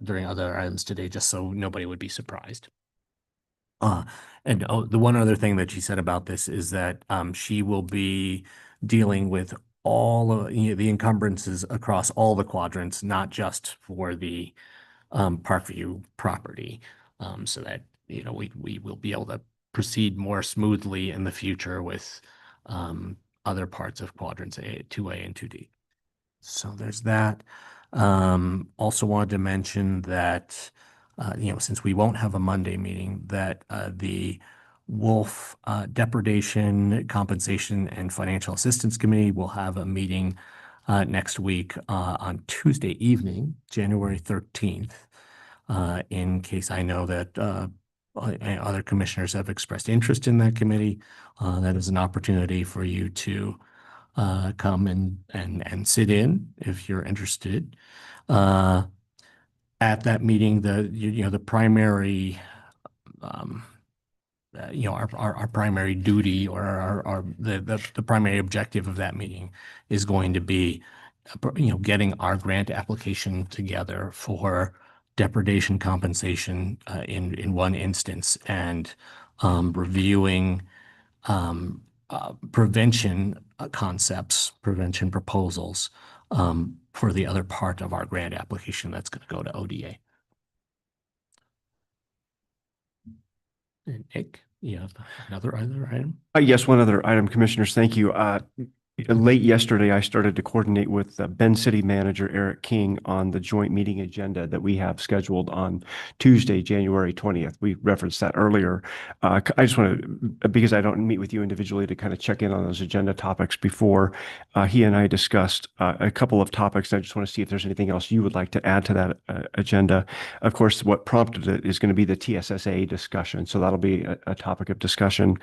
during other items today, just so nobody would be surprised. And the one other thing that she said about this is that she will be dealing with all of the encumbrances across all the quadrants, not just for the Parkview property, so that we will be able to proceed more smoothly in the future with other parts of quadrants 2A and 2D. So there's that. Also wanted to mention that since we won't have a Monday meeting, that the Wolf Depredation, Compensation, and Financial Assistance Committee will have a meeting next week on Tuesday evening, January 13th, in case I know that other commissioners have expressed interest in that committee. That is an opportunity for you to come and sit in if you're interested. At that meeting, the primary our primary duty or the primary objective of that meeting is going to be getting our grant application together for depredation compensation in one instance, and reviewing prevention concepts, prevention proposals for the other part of our grant application that's going to go to ODA. And Nick, you have another item? Yes, one other item, commissioners. Thank you. late yesterday, I started to coordinate with Bend City Manager Eric King on the joint meeting agenda that we have scheduled on Tuesday, January 20th. We referenced that earlier. I just want to, because I don't meet with you individually, to kind of check in on those agenda topics before he and I discussed a couple of topics. I just want to see if there's anything else you would like to add to that agenda. Of course, what prompted it is going to be the TSSA discussion. So that'll be a topic of discussion.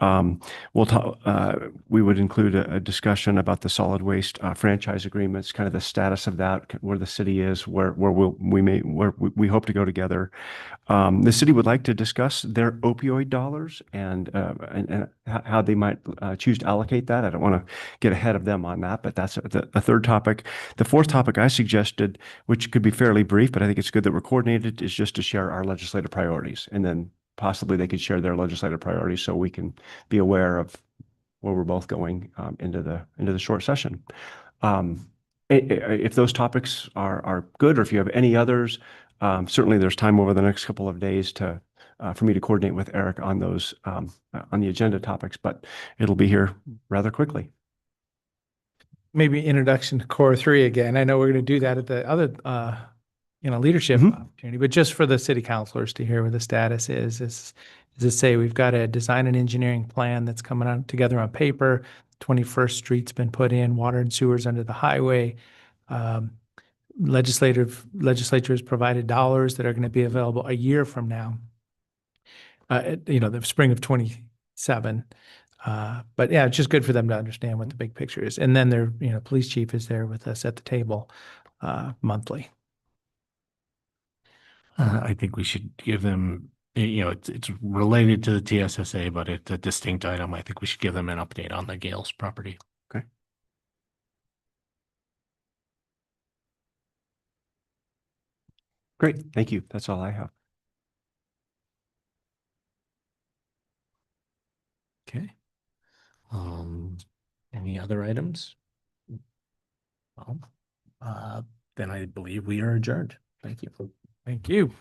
We would include a discussion about the solid waste franchise agreements, kind of the status of that, where the city is, where we hope to go together. The city would like to discuss their opioid dollars and how they might choose to allocate that. I don't want to get ahead of them on that, but that's a third topic. The fourth topic I suggested, which could be fairly brief, but I think it's good that we're coordinated, is just to share our legislative priorities, and then possibly they could share their legislative priorities so we can be aware of where we're both going into the short session. If those topics are good, or if you have any others, certainly there's time over the next couple of days to for me to coordinate with Eric on those on the agenda topics, but it'll be here rather quickly. Maybe introduction to Core 3 again. I know we're going to do that at the other leadership opportunity, but just for the city councilors to hear what the status is to say we've got a design and engineering plan that's coming on together on paper. 21st Street's been put in, water and sewers under the highway. Legislature has provided dollars that are going to be available a year from now. The spring of 27. But yeah, it's just good for them to understand what the big picture is. And then their, police chief is there with us at the table monthly. I think we should give them, it's related to the TSSA, but it's a distinct item. I think we should give them an update on the Gales property. Okay. Great. Thank you. That's all I have. Okay. Any other items? Well, then I believe we are adjourned. Thank you. Thank you.